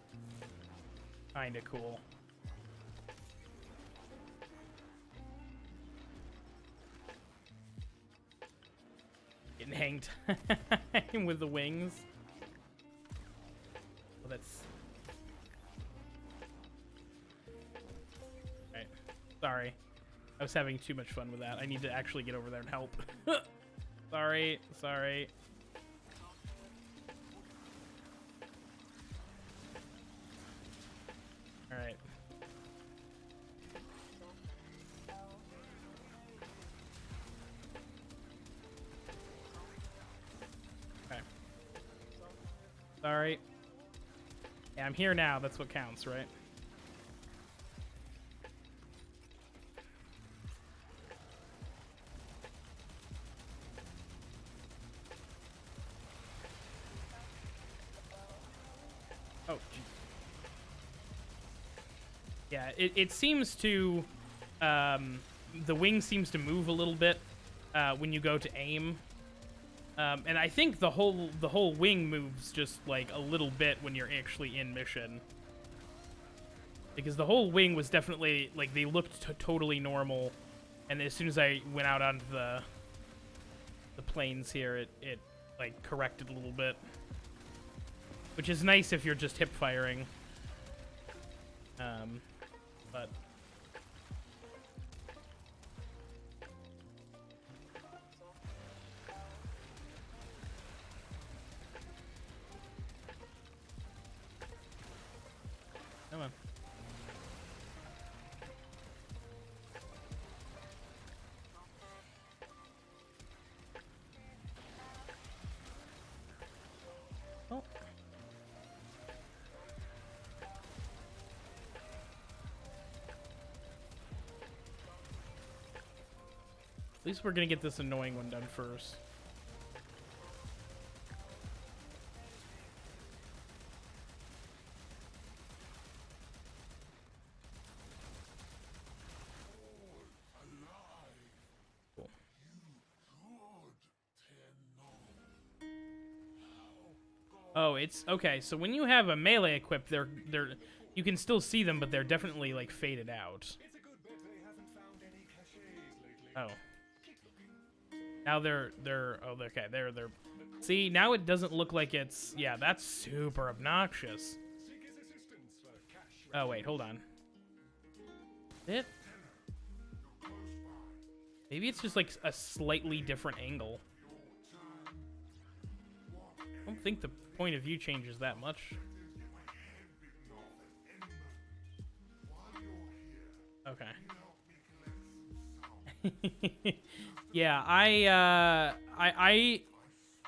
kind of cool. Getting hanged with the wings. Well, that's... Alright. Sorry. I was having too much fun with that. I need to actually get over there and help. Sorry. Sorry. Alright. Okay. Sorry. Yeah, I'm here now. That's what counts, right? Oh, geez. Yeah, it seems to, the wing seems to move a little bit when you go to aim, and I think the whole wing moves just like a little bit when you're actually in mission, because the whole wing was definitely like they looked totally normal, and as soon as I went out onto the planes here, it like corrected a little bit, which is nice if you're just hip firing. But come on. Oh. At least we're gonna get this annoying one done first. Cool. Oh, it's okay. So when you have a melee equipped, they're you can still see them, but they're definitely like faded out. It's a good bet they haven't found any caches lately. Oh. Now they're okay. They're see, now it doesn't look like it's, yeah, that's super obnoxious. Seek his assistance for cache. Oh wait, hold on. It maybe it's just like a slightly different angle. I don't think the point of view changes that much. Okay. Yeah, I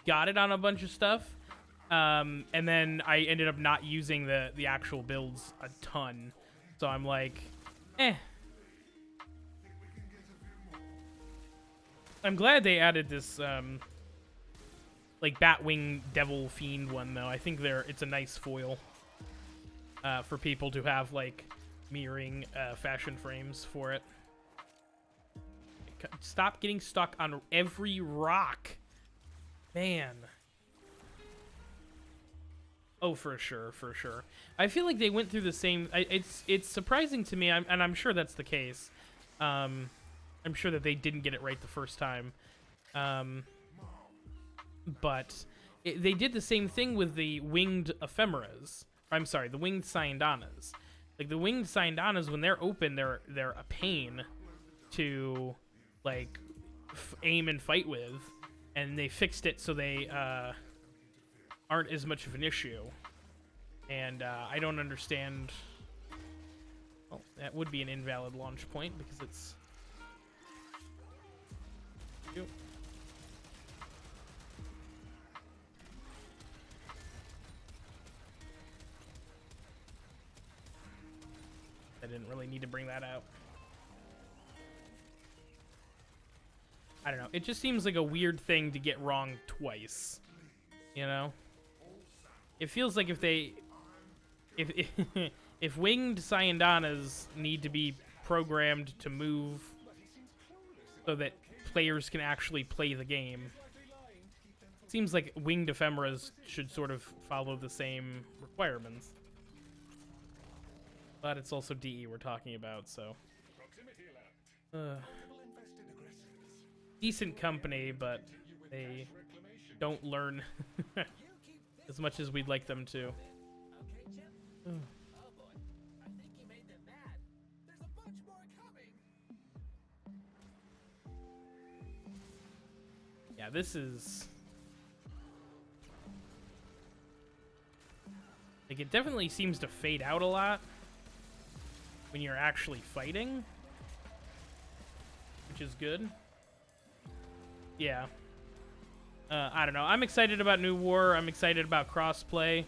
got it on a bunch of stuff, and then I ended up not using the actual builds a ton, so I'm like, eh. I'm glad they added this like Batwing Devil Fiend one though. I think it's a nice foil for people to have like mirroring fashion frames for it. Stop getting stuck on every rock, man. Oh, for sure, for sure. I feel like they went through the same. It's surprising to me, and I'm sure that's the case. I'm sure that they didn't get it right the first time, but they did the same thing with the winged ephemeras. I'm sorry, the winged Cyandanas. Like the winged Cyandanas, when they're open, they're a pain to like aim and fight with, and they fixed it so they aren't as much of an issue. And I don't understand. Well, that would be an invalid launch point because it's. I didn't really need to bring that out. I don't know. It just seems like a weird thing to get wrong twice. You know? It feels like if if winged Cyandanas need to be programmed to move so that players can actually play the game, it seems like winged ephemeras should sort of follow the same requirements. But it's also DE we're talking about, so. Decent company, but they don't learn as much as we'd like them to. Okay, Chip. Oh boy, I think you made them mad. There's a bunch more coming. Yeah, this is... Like, it definitely seems to fade out a lot when you're actually fighting, which is good. Yeah. I don't know. I'm excited about New War. I'm excited about crossplay.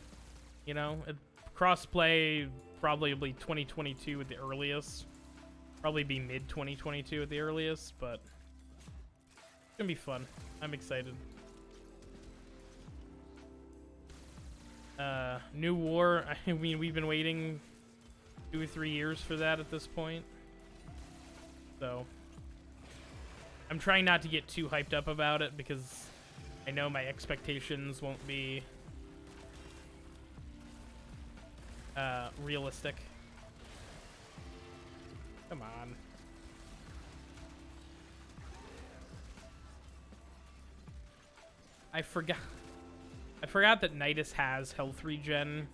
You know, crossplay probably 2022 at the earliest. Probably be mid 2022 at the earliest, but it's gonna be fun. I'm excited. New War. I mean, we've been waiting 2 or 3 years for that at this point. So I'm trying not to get too hyped up about it because I know my expectations won't be realistic. Come on. I forgot that Nidus has health regen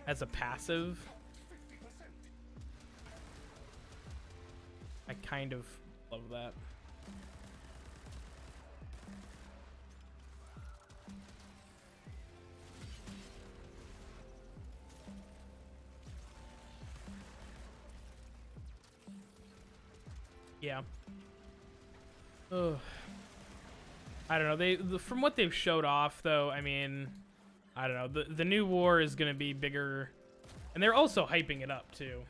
as a passive. I kind of love that. Yeah. Ugh. I don't know. From what they've showed off, though, I mean, I don't know. The new war is gonna be bigger, and they're also hyping it up too.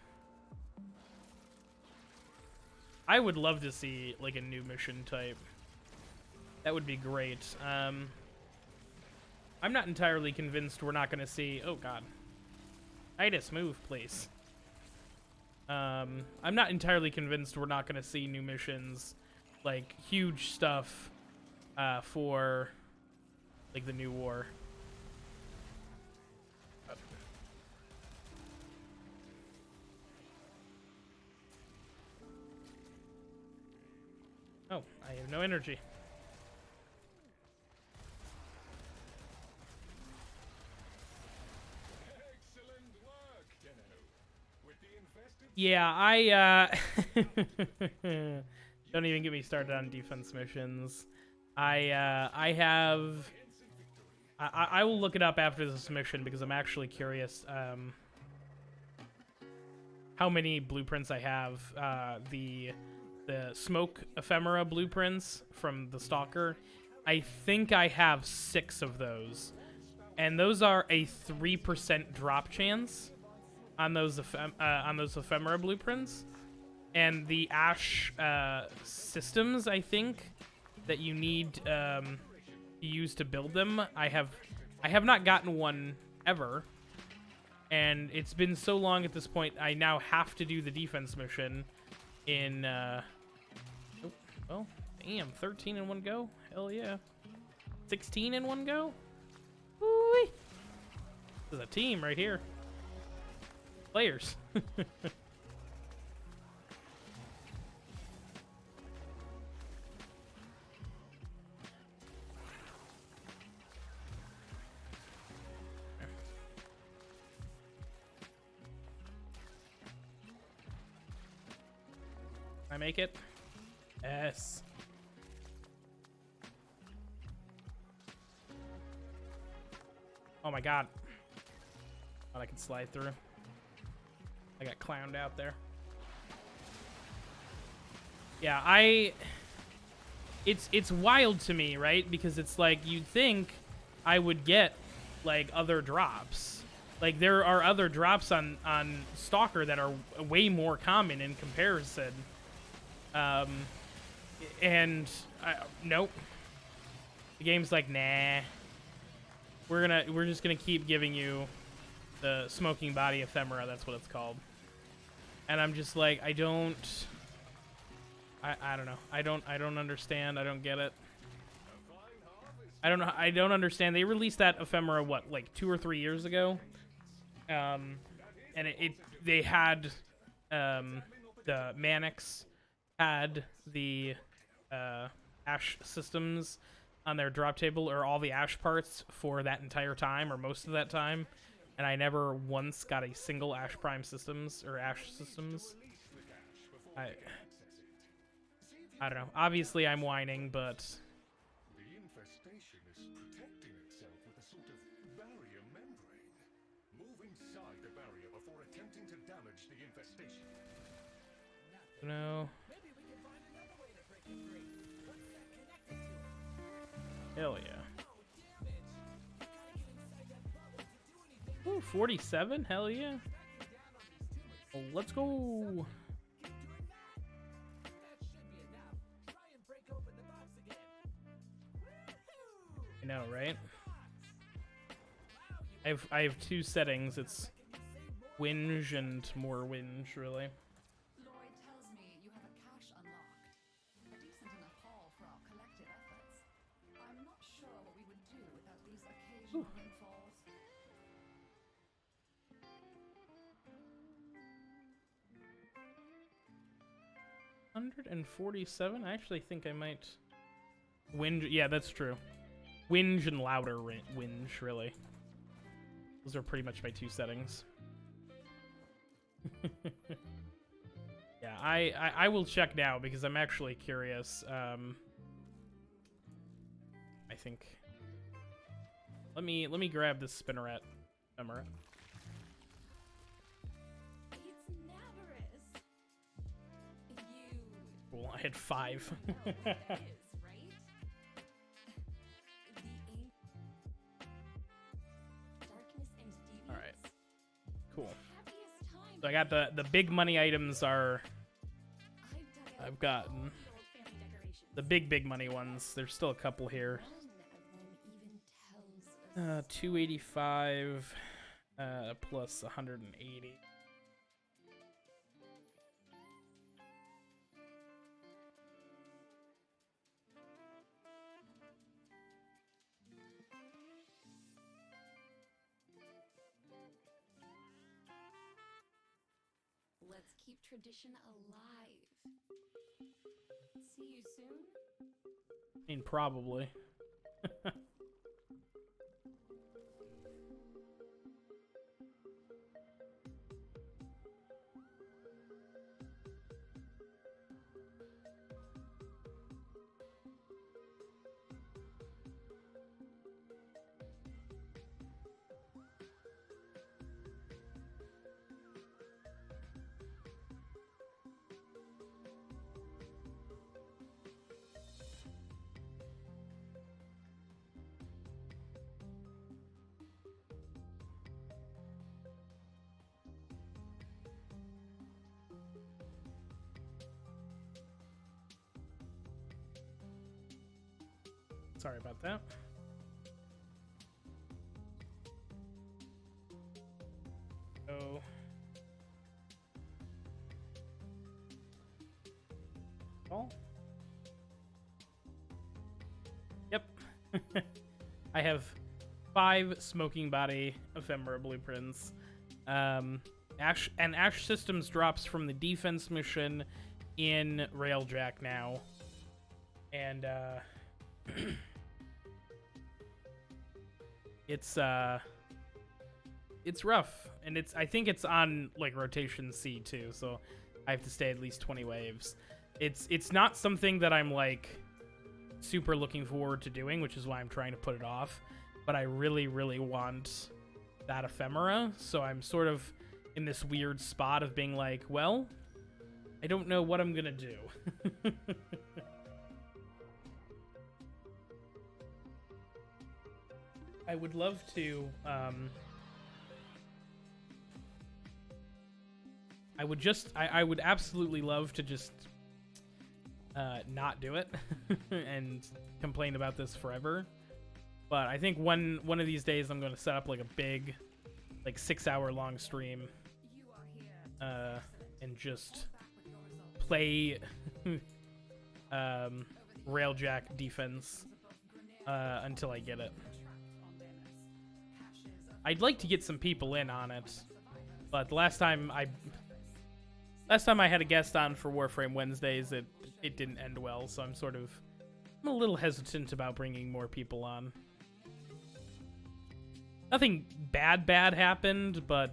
I would love to see like a new mission type. That would be great. I'm not entirely convinced we're not gonna see. Oh God. Titus, move, please. I'm not entirely convinced we're not gonna see new missions, like huge stuff, for like the new war. Oh, I have no energy. Excellent work, Deno. With the infested Yeah, I don't even get me started on defense missions. I have I will look it up after this mission because I'm actually curious how many blueprints I have. The smoke ephemera blueprints from the Stalker. I think I have 6 of those. And those are a 3% drop chance on those ephemera blueprints. And the ash systems, I think, that you need to use to build them, I have not gotten one ever. And it's been so long at this point, I now have to do the defense mission in oh, well, damn, 13 in one go? Hell yeah. 16 in one go? Woo-wee. This is a team right here. Players. I make it? Yes. Oh my God. Thought I could slide through. I got clowned out there. Yeah, it's wild to me, right? Because it's like you'd think I would get like other drops. Like there are other drops on Stalker that are way more common in comparison. And nope. The game's like, nah. We're just gonna keep giving you the smoking body ephemera. That's what it's called. And I'm just like, I don't know. I don't understand. I don't get it. I don't know. I don't understand. They released that ephemera what, like 2 or 3 years ago. And they had the Manix had the ash systems on their drop table, or all the ash parts for that entire time, or most of that time, and I never once got a single ash prime systems or ash systems. I don't know. Obviously I'm whining, but No. Maybe we can find another way to break it free. What's that connected to? Hell yeah. Oh, damn it! You gotta get inside that bubble to do anything. Ooh, 47? Hell yeah. Backing down on these tumors. Well, let's go. Keep doing that. That should be enough. Try and break open the box again. Woohoo! I know, right? Wow, you I have two settings. It's reckon you save more whinge and more whinge, really. Lloyd tells me you have a cache unlocked. A decent enough haul for our collective efforts. I'm not sure what we would do without these occasional windfalls. 147? I actually think I might whinge. Yeah, that's true. Whinge and louder whinge, really. Those are pretty much my two settings. Yeah, I will check now because I'm actually curious. I think. Let me grab this spinneret. Ephemera. It's Naberus. You Cool. I had 5. know what that is, right? Darkness and deviance. All right. Cool. Happiest time. So I got the big money items are I've gotten all the old family decorations. the big money ones. There's still a couple here. One of them even tells us 285 plus 180. let's keep tradition alive. See you soon. I mean, probably. Sorry about that. So oh. Yep. I have 5 smoking body ephemera blueprints. Ash Systems drops from the defense mission in Railjack now. And it's rough, and I think it's on like rotation C too, so I have to stay at least 20 waves. It's not something that I'm like super looking forward to doing, which is why I'm trying to put it off, but I really want that ephemera, so I'm sort of in this weird spot of being like, well, I don't know what I'm gonna do. I would love to, I would absolutely love to just, not do it and complain about this forever. But I think one of these days I'm going to set up like a big, like 6-hour long stream, You are here. and just Back with your results. play, Railjack defense, until I get it. Trapped on Deimos. Caches of I'd like to get some people in on it, but the last time I had a guest on for Warframe Wednesdays, it didn't end well, so I'm a little hesitant about bringing more people on. Nothing bad happened, but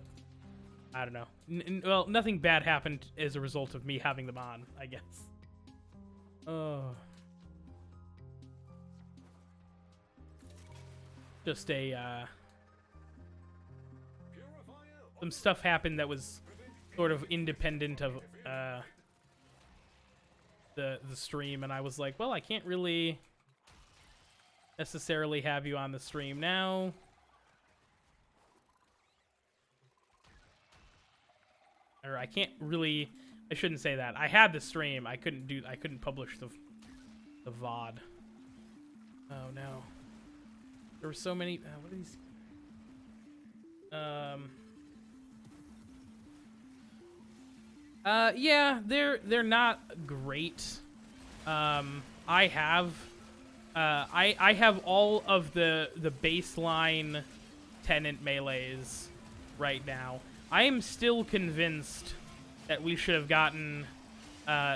I don't know. Well, nothing bad happened as a result of me having them on, I guess. Oh. Just some stuff happened that was sort of independent of the stream, and I was like, well, I can't really necessarily have you on the stream now. Or I can't really, I shouldn't say that. I had the stream. I couldn't publish the VOD. Oh no. There were so many, what are these? Yeah, they're not great. I have all of the baseline tenant melees right now. I am still convinced that we should have gotten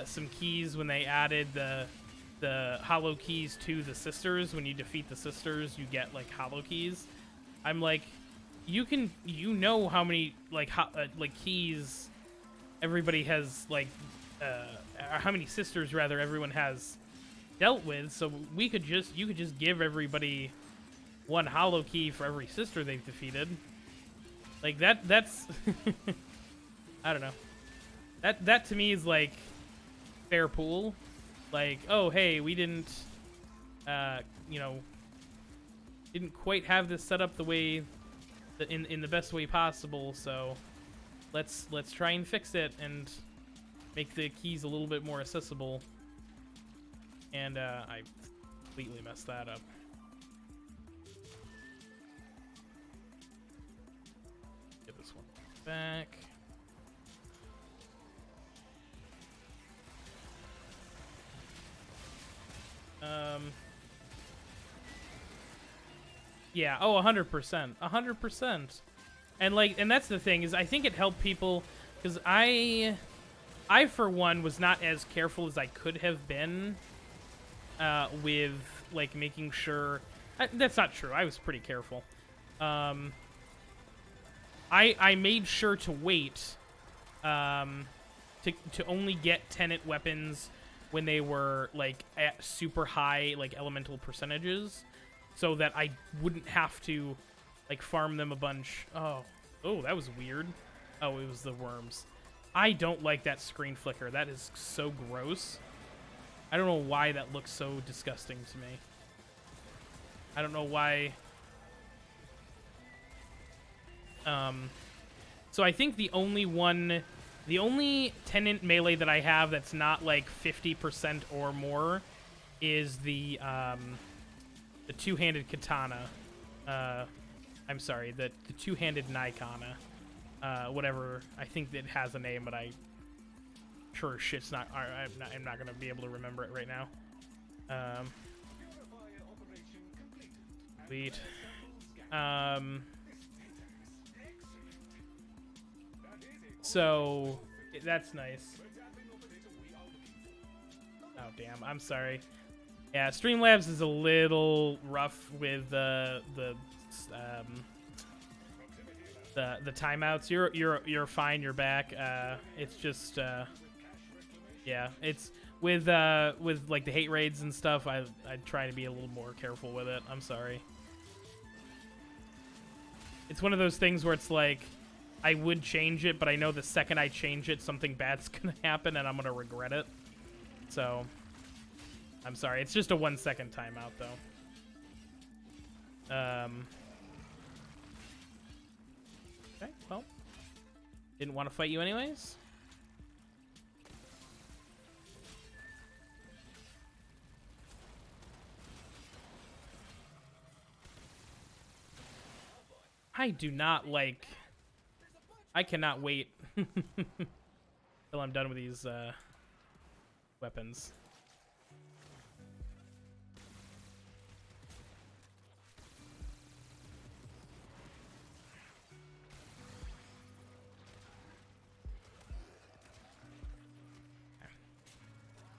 some keys when they added the hollow keys to the sisters. When you defeat the sisters, you get like hollow keys. I'm like, you know how many like keys everybody has, like how many sisters rather everyone has dealt with, so you could just give everybody one hollow key for every sister they've defeated. Like that's I don't know. That to me is like fair pool. Like, oh hey, we didn't you know, didn't quite have this set up the way in the best way possible, so let's try and fix it and make the keys a little bit more accessible. And I completely messed that up. Get this one back. Yeah, oh, 100%. 100%. And that's the thing, is I think it helped people, because I for one was not as careful as I could have been with like making sure that's not true. I was pretty careful. I made sure to wait to only get tenant weapons when they were like at super high like elemental percentages, so that I wouldn't have to like farm them a bunch. Oh, that was weird. Oh, it was the worms. I don't like that screen flicker. That is so gross. I don't know why that looks so disgusting to me. I don't know why. So I think the only tenant melee that I have that's not like 50% or more is the two-handed katana. I'm sorry, the two-handed Nikana. Whatever. I think it has a name, but I sure as shit's not. I'm not gonna be able to remember it right now. Sweet. So that's nice. Oh damn! I'm sorry. Yeah, Streamlabs is a little rough with the timeouts. You're fine. You're back. It's just yeah. It's with like the hate raids and stuff. I try to be a little more careful with it. I'm sorry. It's one of those things where it's like I would change it, but I know the second I change it, something bad's gonna happen, and I'm gonna regret it. So I'm sorry. It's just a 1 second timeout, though. Okay, well, didn't want to fight you anyways. I do not like... I cannot wait till I'm done with these weapons.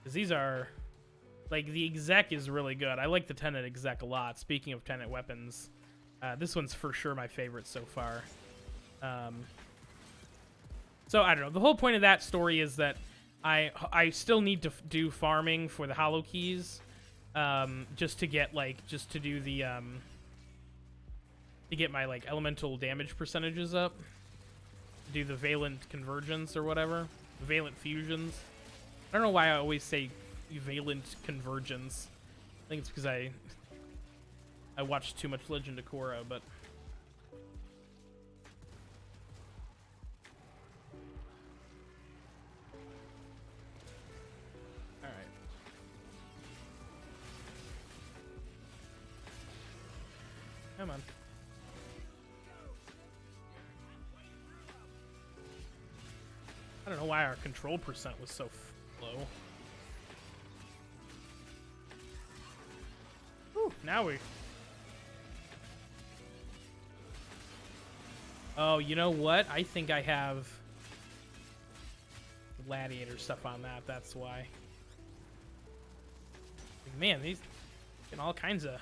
These are, like, the exec is really good. I like the tenant exec a lot. Speaking of tenant weapons, this one's for sure my favorite so far. So I don't know. The whole point of that story is that I still need to do farming for the hollow keys, just to get just to do the to get my like elemental damage percentages up. To do the valent convergence or whatever, valent fusions. I don't know why I always say Valent Convergence. I think it's because I watched too much Legend of Korra, but all right. Come on. I don't know why our control percent was so low. Whew, now we... Oh, you know what? I think I have gladiator stuff on that. That's why. Man, these getting all kinds of...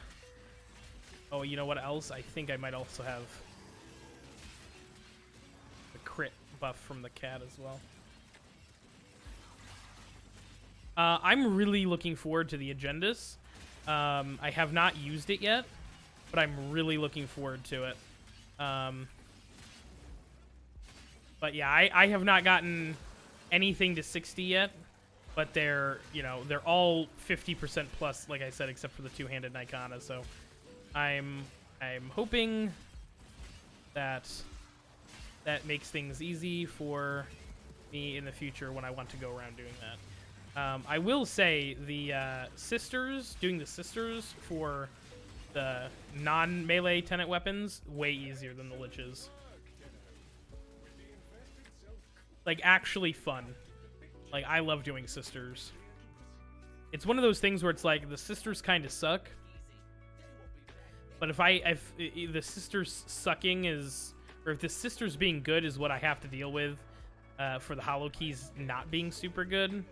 Oh, you know what else? I think I might also have the crit buff from the cat as well. I'm really looking forward to the agendas. I have not used it yet, but I'm really looking forward to it. But yeah, I have not gotten anything to 60 yet, but they're, you know, they're all 50% plus, like I said, except for the two-handed Nikana. So I'm hoping that that makes things easy for me in the future when I want to go around doing that. I will say the doing the sisters for the non-melee tenant weapons, way easier than the liches. Like, actually fun. Like, I love doing sisters. It's one of those things where it's like, the sisters kind of suck. But if the sisters sucking is, or if the sisters being good is what I have to deal with for the hollow keys not being super good,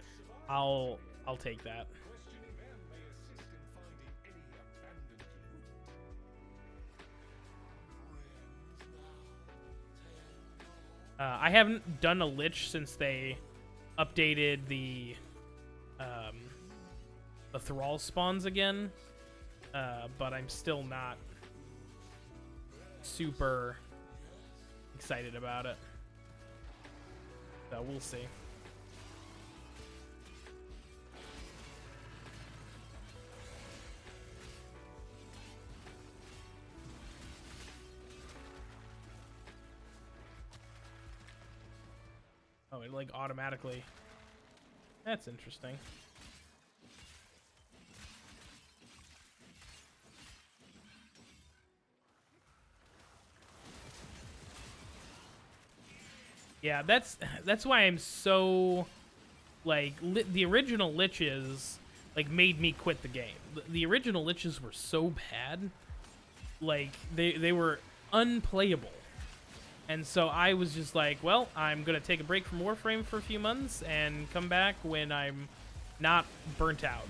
I'll take that. I haven't done a lich since they updated the thrall spawns again, but I'm still not super excited about it. So we'll see. Oh, it like automatically. That's interesting. Yeah, that's why I'm so like the original liches like made me quit the game. The original liches were so bad, like they were unplayable. And so I was just like, well, I'm going to take a break from Warframe for a few months and come back when I'm not burnt out.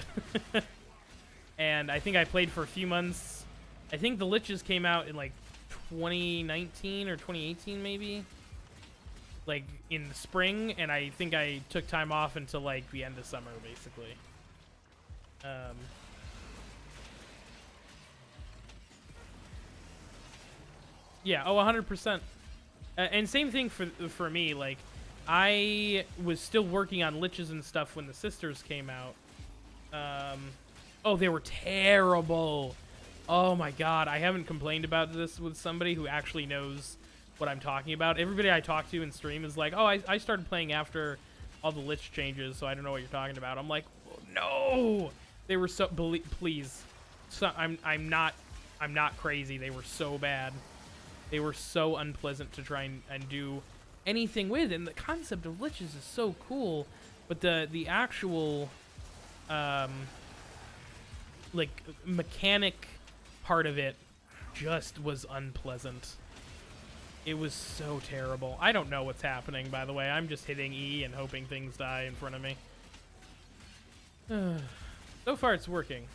And I think I played for a few months. I think the liches came out in like 2019 or 2018 maybe. Like in the spring, and I think I took time off until like the end of summer basically. Yeah, oh, 100%. And same thing for me, like, I was still working on liches and stuff when the sisters came out. Oh, they were terrible. Oh my god, I haven't complained about this with somebody who actually knows what I'm talking about. Everybody I talk to in stream is like, oh, I started playing after all the lich changes, so I don't know what you're talking about. I'm like, oh, no! They were so, please. So, I'm not crazy. They were so bad. They were so unpleasant to try and do anything with, and the concept of liches is so cool, but the actual like mechanic part of it just was unpleasant. It was so terrible. I don't know what's happening, by the way. I'm just hitting E and hoping things die in front of me. So far it's working.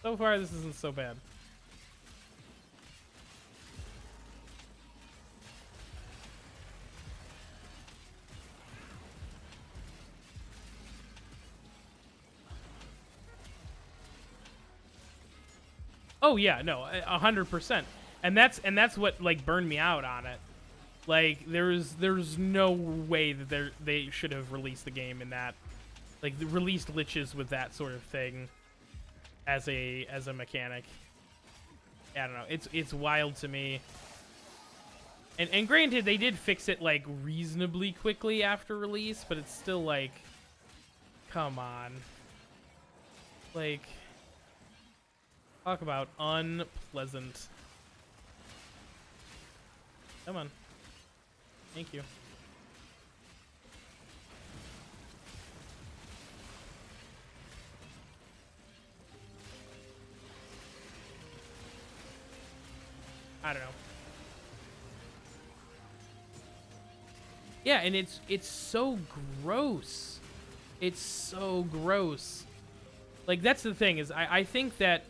So far this isn't so bad. Oh yeah, no, 100%, and that's what like burned me out on it. Like there's no way that they should have released the game in that like released liches with that sort of thing as a mechanic. I don't know. It's wild to me. And granted, they did fix it like reasonably quickly after release, but it's still like, come on. Like, talk about unpleasant. Come on. Thank you. I don't know. Yeah, and it's so gross. It's so gross. Like, that's the thing, is I think that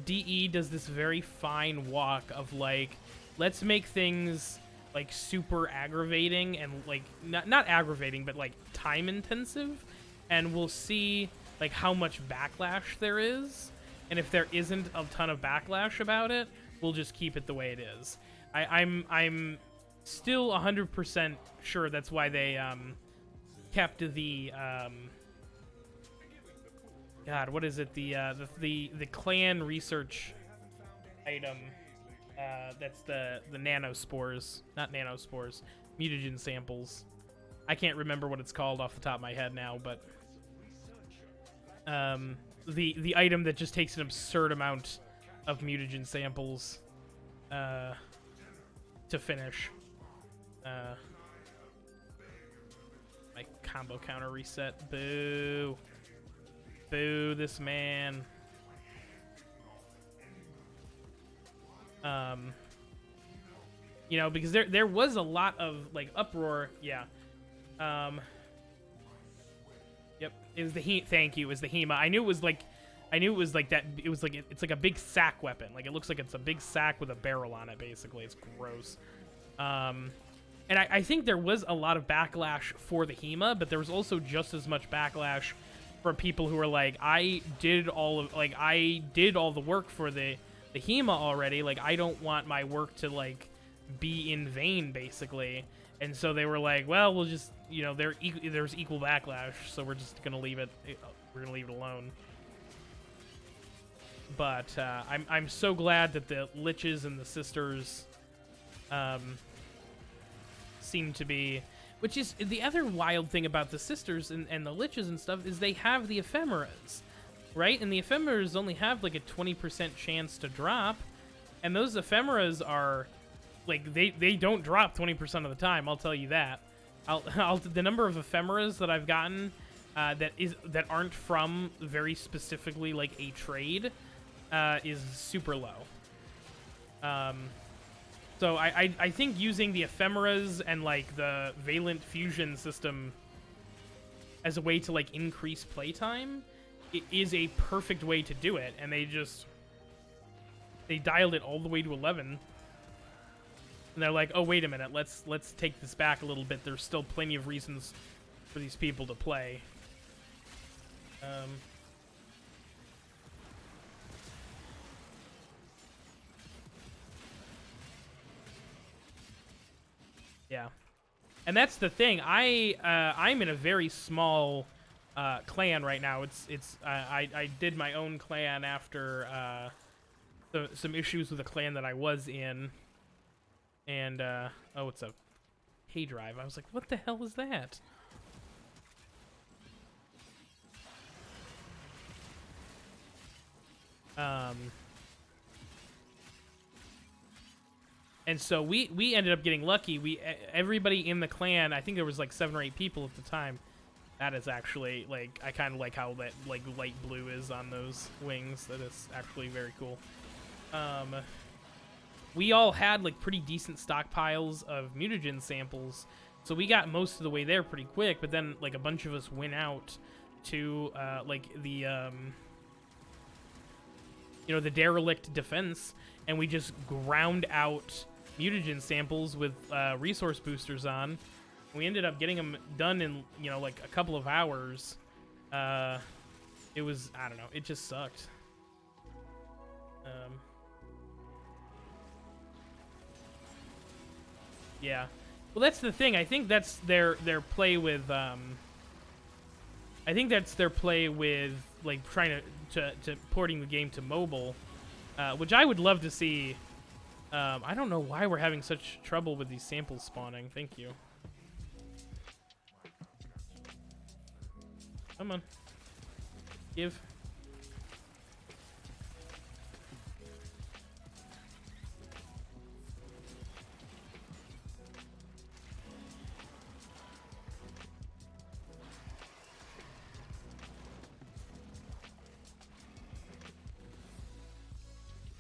DE does this very fine walk of, like, let's make things, like, super aggravating and, like, not aggravating, but, like, time-intensive, and we'll see, like, how much backlash there is, and if there isn't a ton of backlash about it, we'll just keep it the way it is. I'm still 100% sure that's why they kept the God, what is it? The clan research item. That's the nanospores, not nanospores, mutagen samples. I can't remember what it's called off the top of my head now, but the item that just takes an absurd amount of mutagen samples to finish. My combo counter reset. Boo. Boo this man. You know, because there was a lot of like uproar. Yeah. Yep. It was the thank you. It was the HEMA. I knew it was like that. It was like it's like a big sack weapon. Like it looks like it's a big sack with a barrel on it. Basically, it's gross. And I think there was a lot of backlash for the HEMA, but there was also just as much backlash from people who were like, I did all the work for the HEMA already. Like, I don't want my work to like be in vain, basically. And so they were like, well, we'll just, you know, there's equal backlash, so we're just gonna leave it. We're gonna leave it alone. But I'm so glad that the liches and the sisters seem to be, which is the other wild thing about the sisters and the liches and stuff, is they have the ephemeras, right? And the ephemeras only have like a 20% chance to drop, and those ephemeras are like they don't drop 20% of the time. I'll tell you that. The number of ephemeras that I've gotten that aren't from very specifically like a trade is super low. So I think using the ephemeras and like the Valent fusion system as a way to like increase playtime, it is a perfect way to do it. And they dialed it all the way to 11. And they're like, oh, wait a minute, let's take this back a little bit. There's still plenty of reasons for these people to play. Yeah, and that's the thing. I'm in a very small clan right now. I did my own clan after some issues with a clan that I was in, and oh, it's a pay drive. I was like, what the hell is that? And so we ended up getting lucky. Everybody in the clan, I think there was like 7 or 8 people at the time. That is actually, like, I kind of like how that like light blue is on those wings. That is actually very cool. We all had like pretty decent stockpiles of mutagen samples, so we got most of the way there pretty quick. But then like a bunch of us went out to like the the derelict defense, and we just ground out mutagen samples with resource boosters on. We ended up getting them done in like a couple of hours. It was, I don't know, it just sucked. Yeah, well, that's the thing. I think that's their play with I think that's their play with like trying to porting the game to mobile, which I would love to see. I don't know why we're having such trouble with these samples spawning. Thank you. Come on. Give.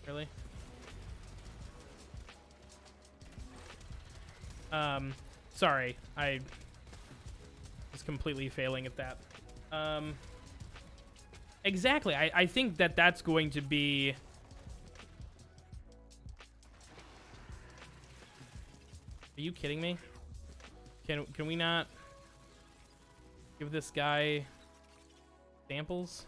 Really? Sorry. I was completely failing at that. Exactly. I think that that's going to be... Are you kidding me? Can we not give this guy samples?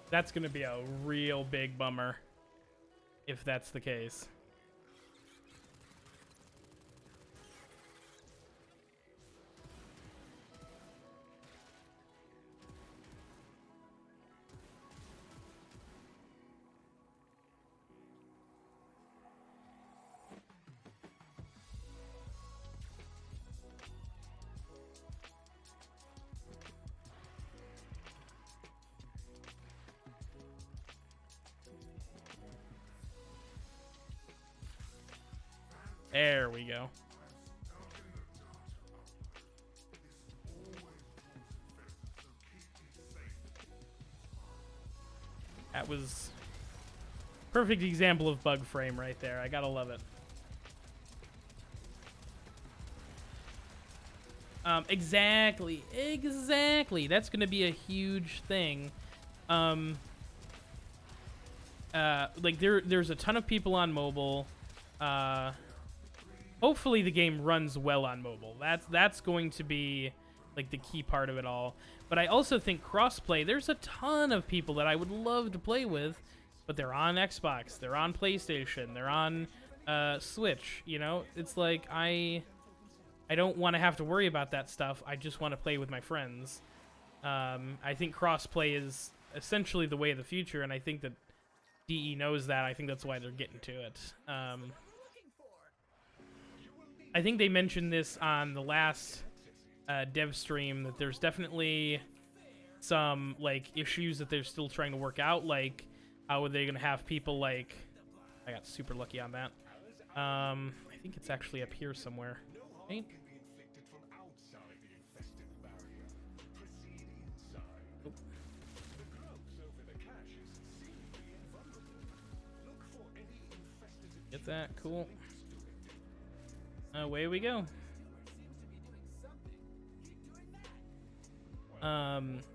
That's going to be a real big bummer if that's the case. There we go. That was perfect example of bug frame right there. I gotta love it. Exactly. That's gonna be a huge thing. Like there's a ton of people on mobile. Hopefully the game runs well on mobile. That's going to be like the key part of it all. But I also think crossplay, there's a ton of people that I would love to play with, but they're on Xbox, they're on PlayStation, they're on Switch, you know? It's like I don't want to have to worry about that stuff. I just want to play with my friends. I think crossplay is essentially the way of the future, and I think that DE knows that. I think that's why they're getting to it. I think they mentioned this on the last dev stream, that there's definitely some like issues that they're still trying to work out. Like, how are they gonna have people like? I got super lucky on that. I think it's actually up here somewhere. Right? Oh. Get that, cool. Away we go.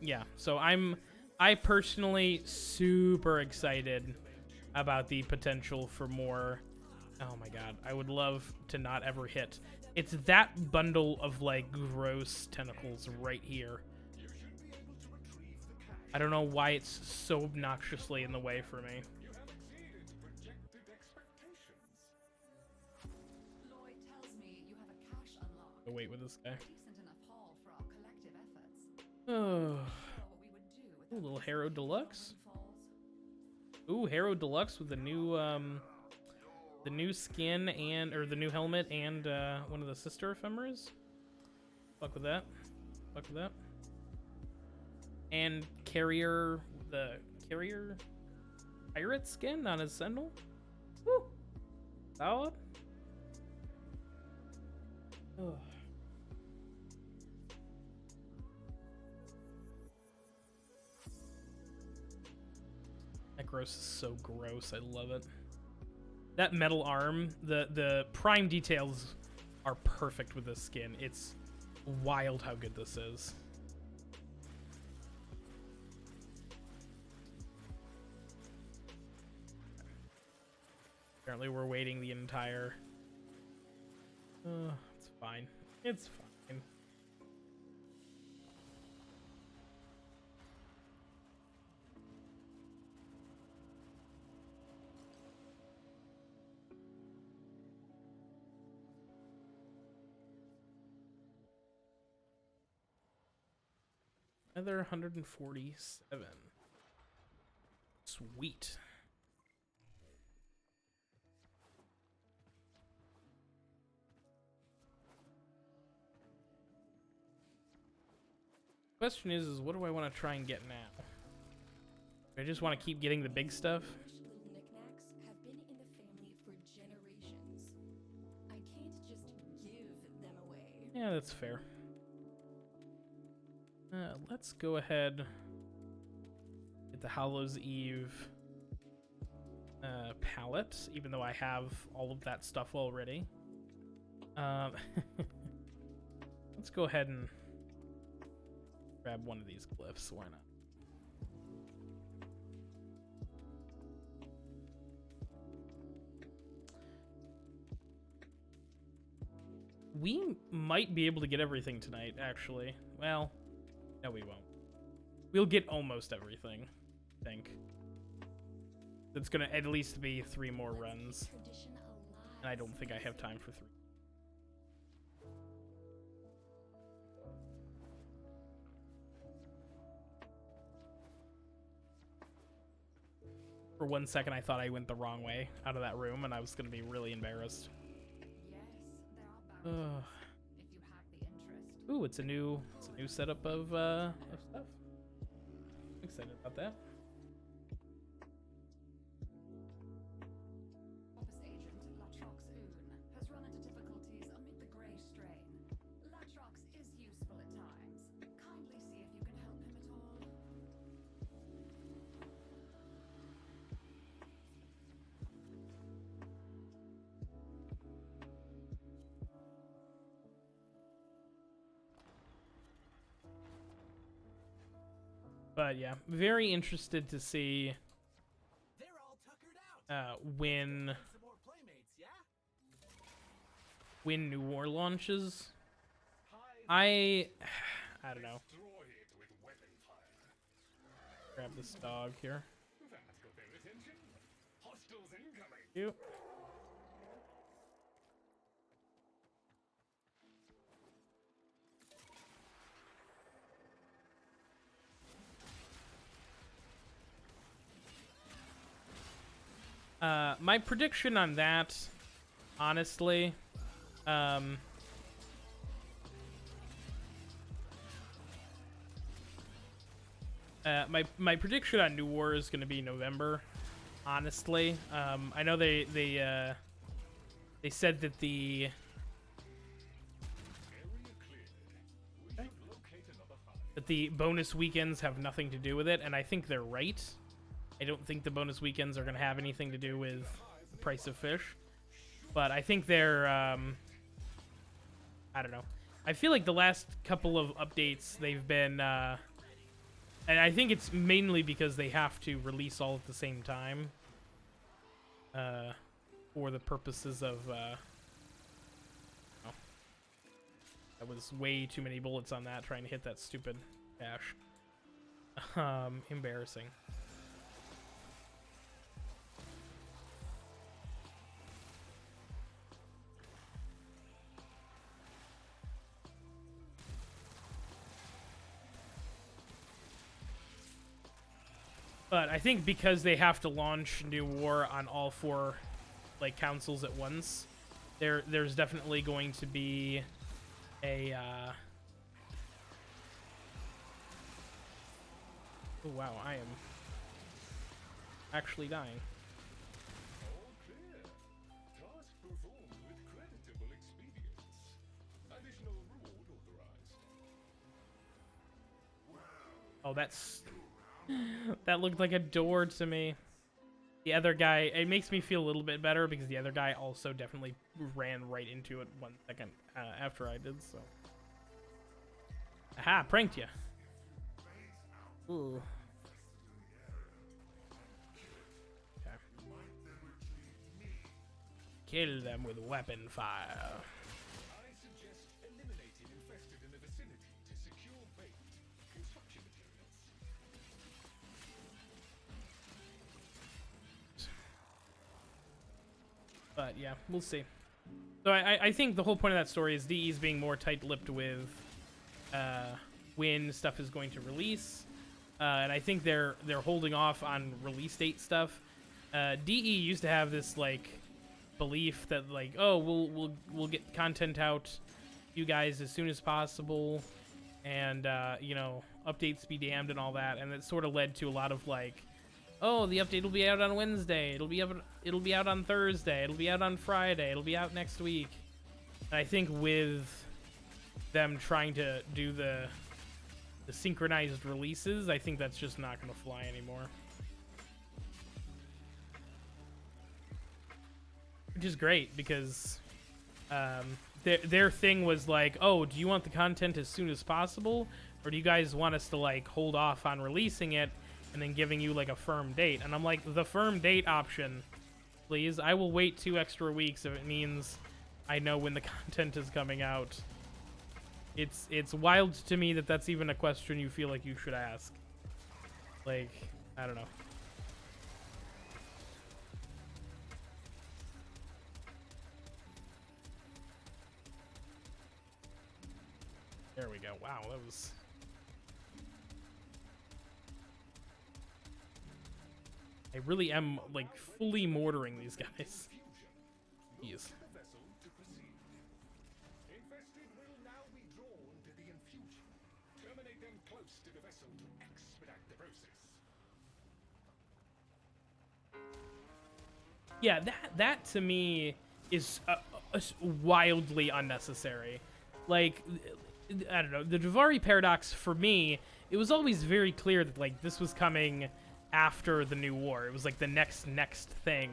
Yeah, so I personally super excited about the potential for more. Oh my god, I would love to not ever hit. It's that bundle of like gross tentacles right here. I don't know why it's so obnoxiously in the way for me. Lloyd tells me you have a cache unlocked. I'll wait with this guy. Decent enough haul for our collective efforts. Oh, What we would do with a little Harrow Deluxe. falls. Ooh, Harrow Deluxe with the new skin or the new helmet and one of the sister ephemeras. Fuck with that. Fuck with that. And the carrier pirate skin on his sandal. Woo! Solid. Ugh. That gross is so gross. I love it. That metal arm, the prime details are perfect with this skin. It's wild how good this is. Apparently we're waiting the entire... it's fine. It's fine. Another 147. Sweet. Question is what do I want to try and get now? I just want to keep getting the big stuff. Little knickknacks have been in the family for generations. I can't just give them away. Yeah, that's fair. Let's go ahead. Get the Hallows Eve palette, even though I have all of that stuff already. Let's go ahead and grab one of these glyphs. Why not? We might be able to get everything tonight, actually. Well, no, we won't. We'll get almost everything, I think. It's gonna at least be 3 more runs. Tradition alive. And I don't think I have time for 3. For 1 second, I thought I went the wrong way out of that room, and I was gonna be really embarrassed. Yes, there are barrels if you have the interest. Ooh, it's a new setup of stuff. I'm excited about that. Office agent Latrox Oon has run into difficulties amid the grey strain. Latrox is useful at times. Kindly see if you can help him at all. But yeah, very interested to see They're all tuckered out. when Some more playmates, yeah? New War launches. I don't know. Destroy it with weapon fire. Grab this dog here. That got their attention. Hostiles incoming. You. My prediction on that, honestly, my prediction on New War is going to be November. Honestly, I know they said that the bonus weekends have nothing to do with it, and I think they're right. I don't think the bonus weekends are going to have anything to do with the price of fish. But I think they're, I don't know. I feel like the last couple of updates, they've been, and I think it's mainly because they have to release all at the same time. For the purposes of, oh, that was way too many bullets on that, trying to hit that stupid dash. Embarrassing. But I think because they have to launch New War on all 4 like consoles at once, there's definitely going to be a oh wow, I am actually dying. All clear. Task performed with creditable expedience. Additional reward authorized. Oh, that looked like a door to me. The other guy, it makes me feel a little bit better because the other guy also definitely ran right into it 1 second after I did, so. Aha, pranked you. Ooh. Okay. Kill them with weapon fire. I suggest eliminating infested in the vicinity to secure bait, construction materials. But yeah, we'll see. So I think the whole point of that story is DE's being more tight-lipped with when stuff is going to release, and I think they're holding off on release date stuff. DE used to have this like belief that like, oh, we'll get content out to you guys as soon as possible, and you know, updates be damned and all that, and it sort of led to a lot of like, oh, the update will be out on Wednesday, it'll be out on Thursday, it'll be out on Friday, it'll be out next week. And I think with them trying to do the synchronized releases, I think that's just not going to fly anymore. Which is great, because their thing was like, oh, do you want the content as soon as possible, or do you guys want us to like hold off on releasing it and then giving you like a firm date? And I'm like, the firm date option, please. I will wait 2 extra weeks if it means I know when the content is coming out. It's wild to me that that's even a question you feel like you should ask. Like, I don't know. There we go. Wow, that was... I really am, like, fully mortaring these guys. Jeez. Infested will now be drawn to the infusion. Terminate them close to the vessel to expedite the process. Yeah, that to me is wildly unnecessary. Like, I don't know, the Davari paradox, for me, it was always very clear that like this was coming after the new war. It was like the next thing,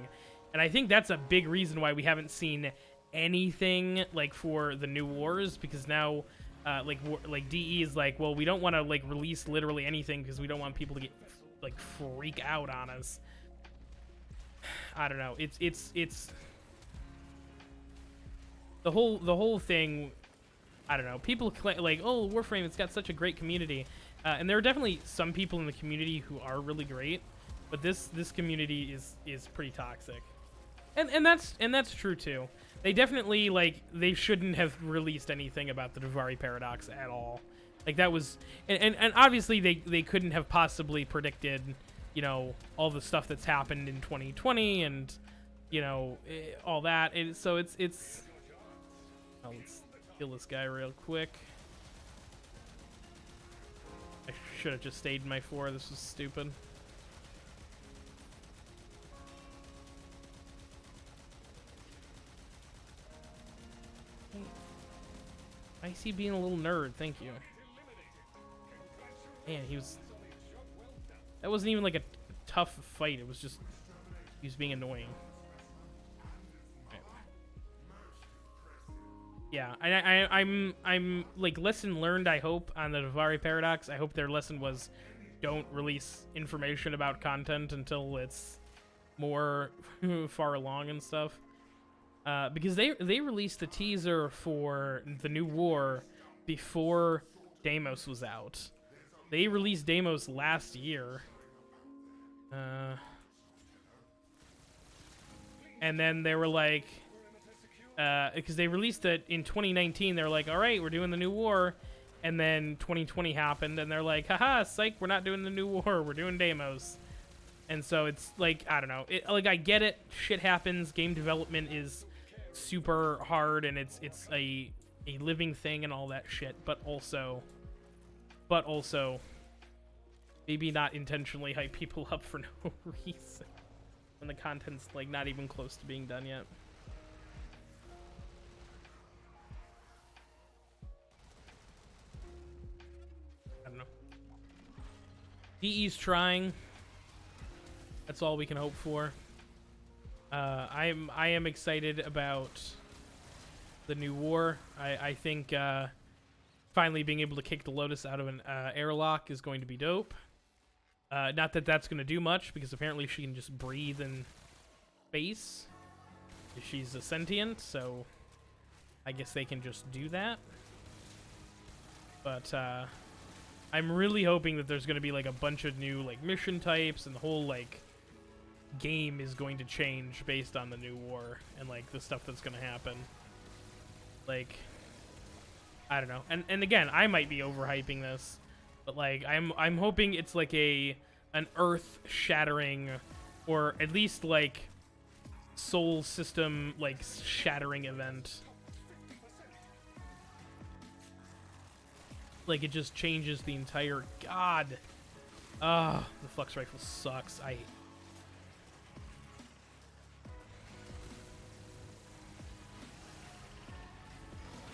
and I think that's a big reason why we haven't seen anything like for the new wars, because now like DE is like, well, we don't want to like release literally anything because we don't want people to get like freak out on us. I don't know, it's the whole thing. I don't know, people claim like, oh, Warframe, it's got such a great community, and there are definitely some people in the community who are really great, but this community is pretty toxic, and that's true too. They definitely, like, they shouldn't have released anything about the Davari paradox at all. Like, that was, and obviously they couldn't have possibly predicted, you know, all the stuff that's happened in 2020 and, you know, all that. And so it's oh, let's kill this guy real quick. I should have just stayed in my 4. This was stupid. I see being a little nerd. Thank you. Man, that wasn't even like a tough fight. It was just he was being annoying. Yeah, I'm like, lesson learned, I hope, on the Davari paradox. I hope their lesson was don't release information about content until it's more far along and stuff. Because they released the teaser for the new war before Deimos was out. They released Deimos last year. And then they were like, because they released it in 2019, they're like, all right, we're doing the new war. And then 2020 happened, and they're like, haha, psych, we're not doing the new war, we're doing Deimos. And so it's like, I don't know. Like, I get it. Shit happens. Game development is super hard, and it's a living thing and all that shit. But also, maybe not intentionally hype people up for no reason when the content's like not even close to being done yet. I don't know. DE's trying. That's all we can hope for. I am excited about the new war. I think finally being able to kick the Lotus out of an airlock is going to be dope. Not that that's going to do much, because apparently she can just breathe in space. She's a sentient, so I guess they can just do that. But I'm really hoping that there's going to be like a bunch of new like mission types, and the whole like game is going to change based on the new war and like the stuff that's going to happen. Like, I don't know. And again, I might be overhyping this, but like I'm hoping it's like an earth-shattering, or at least like soul system like shattering event. Like it just changes the entire god. Ah, the flux rifle sucks.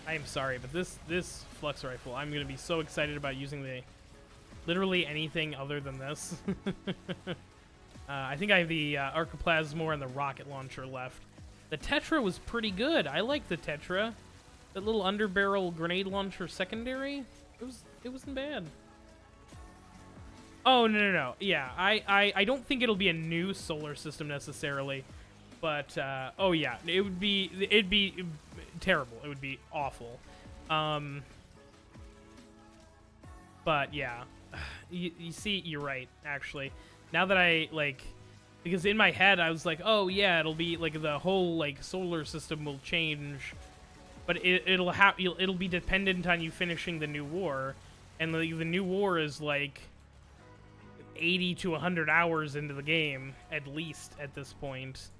I am sorry, but this flux rifle, I'm gonna be so excited about using literally anything other than this. I think I have the Archiplasmor and the rocket launcher left. The Tetra was pretty good. I like the Tetra. That little underbarrel grenade launcher secondary, it wasn't bad. Oh no. Yeah, I don't think it'll be a new solar system necessarily, but oh yeah, it'd be terrible. It would be awful. But yeah, you see, you're right. Actually, now that I like, because in my head I was like, oh yeah, it'll be like the whole like solar system will change, but it'll be dependent on you finishing the new war, and the new war is like 80 to 100 hours into the game at least at this point.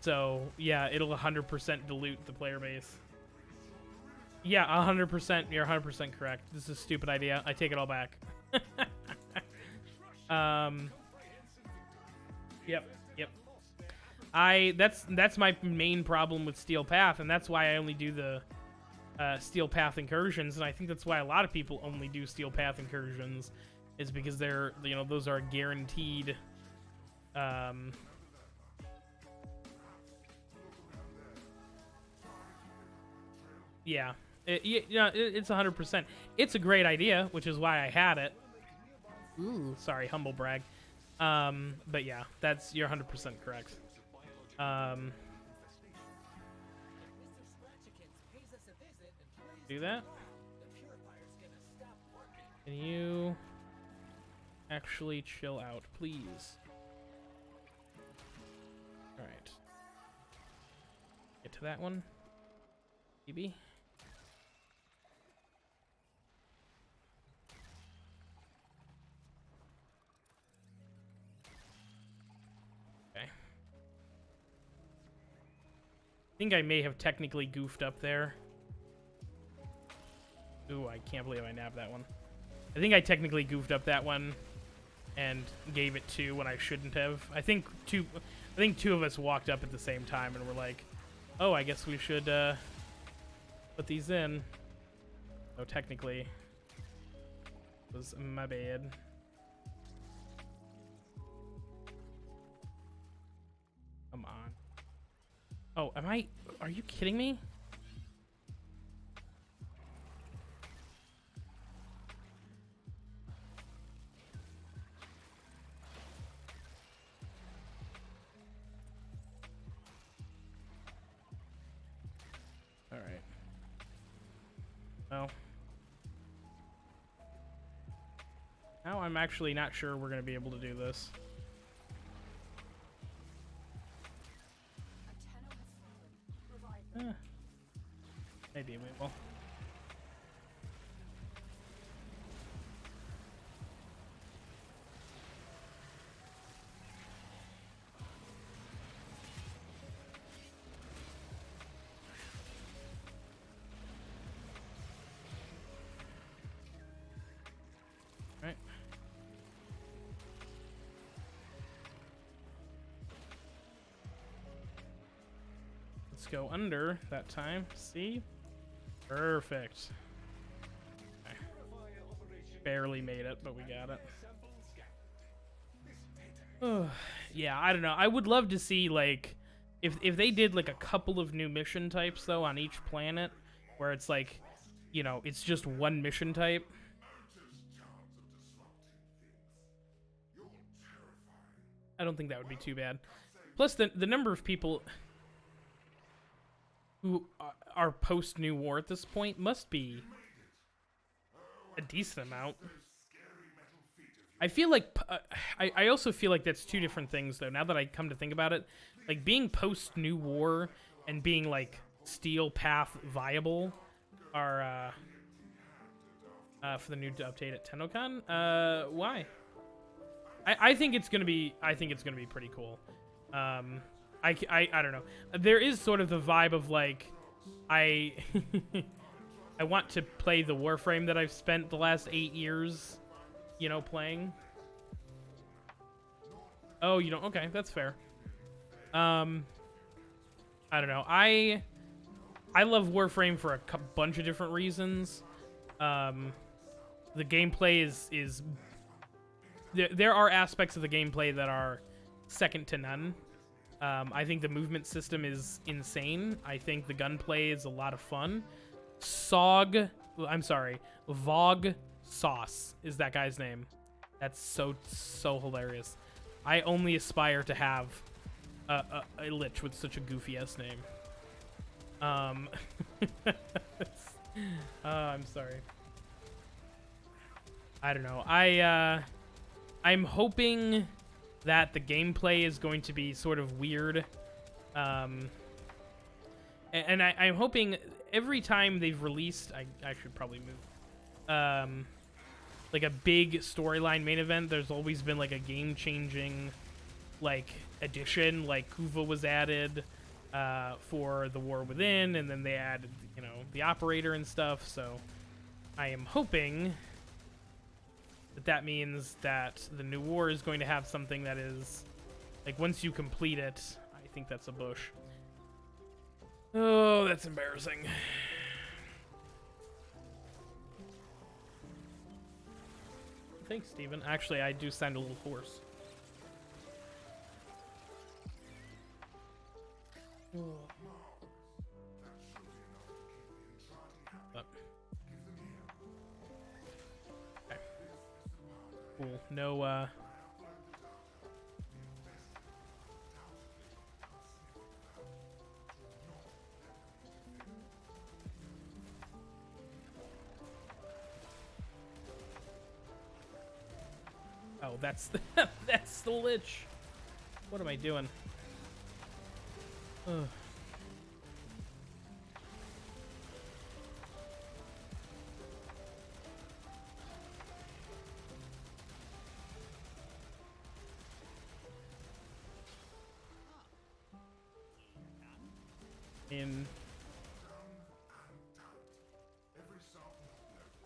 So yeah, it'll 100% dilute the player base. Yeah, 100%. You're 100% correct. This is a stupid idea. I take it all back. Yep. That's my main problem with Steel Path, and that's why I only do the Steel Path incursions, and I think that's why a lot of people only do Steel Path incursions, is because they're, you know, those are guaranteed. Yeah, it's 100%. It's a great idea, which is why I had it. Ooh, sorry, humble brag. But yeah, you're 100% correct. Do that? Can you actually chill out, please? Alright. Get to that one. Maybe. Okay. I think I may have technically goofed up there. Ooh, I can't believe I nabbed that one. I think I technically goofed up that one and gave it 2 when I shouldn't have. I think two of us walked up at the same time and were like, "Oh, I guess we should put these in." So technically, it was my bad. Come on. Oh, are you kidding me? All right. Well, now I'm actually not sure we're going to be able to do this. Maybe we will. Right. Let's go under that time. See? Perfect. Okay. Barely made it, but we got it. Yeah, I don't know. I would love to see, like, if they did, like, a couple of new mission types, though, on each planet, where it's, like, you know, it's just one mission type. I don't think that would be too bad. Plus, the number of people who are post-New War at this point must be a decent amount. I feel like... I also feel like that's two different things, though, now that I come to think about it. Like, being post-New War and being, like, Steel Path viable are for the new update at TennoCon. Why? I think it's gonna be. I think it's gonna be pretty cool. I don't know. There is sort of the vibe of like, I I want to play the Warframe that I've spent the last 8 years, you know, playing. Oh, you don't? Okay, that's fair. I don't know. I love Warframe for a bunch of different reasons. The gameplay is there are aspects of the gameplay that are second to none. I think the movement system is insane. I think the gunplay is a lot of fun. Vogue Sauce is that guy's name. That's so hilarious. I only aspire to have a lich with such a goofy ass name. I'm sorry. I don't know. I'm hoping that the gameplay is going to be sort of weird. And I'm hoping every time they've released, I should probably move. Like a big storyline main event, there's always been like a game-changing like addition. Like Kuva was added for the War Within, and then they added, you know, the Operator and stuff. So I am hoping that means that the new war is going to have something that is like, once you complete it, I think that's a bush. Oh, that's embarrassing. Thanks, Steven. Actually, I do sound a little hoarse. But, okay. Cool. No, oh, that's the that's the lich. What am I doing? Ugh. In Every soul note,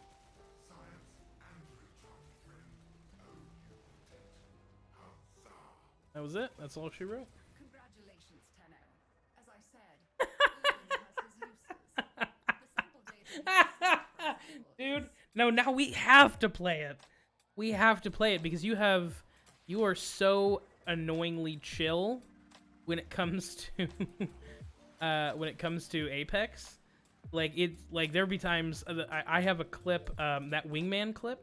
science and Neutron friend owe you protection. Huzzah! that was it. That's all she wrote. Congratulations, Tenno. As I said, Odin has his uses. The sample data is Dude, no, now we have to play it. We have to play it because you are so annoyingly chill when it comes to Apex. Like there'll be times I have a clip, that wingman clip.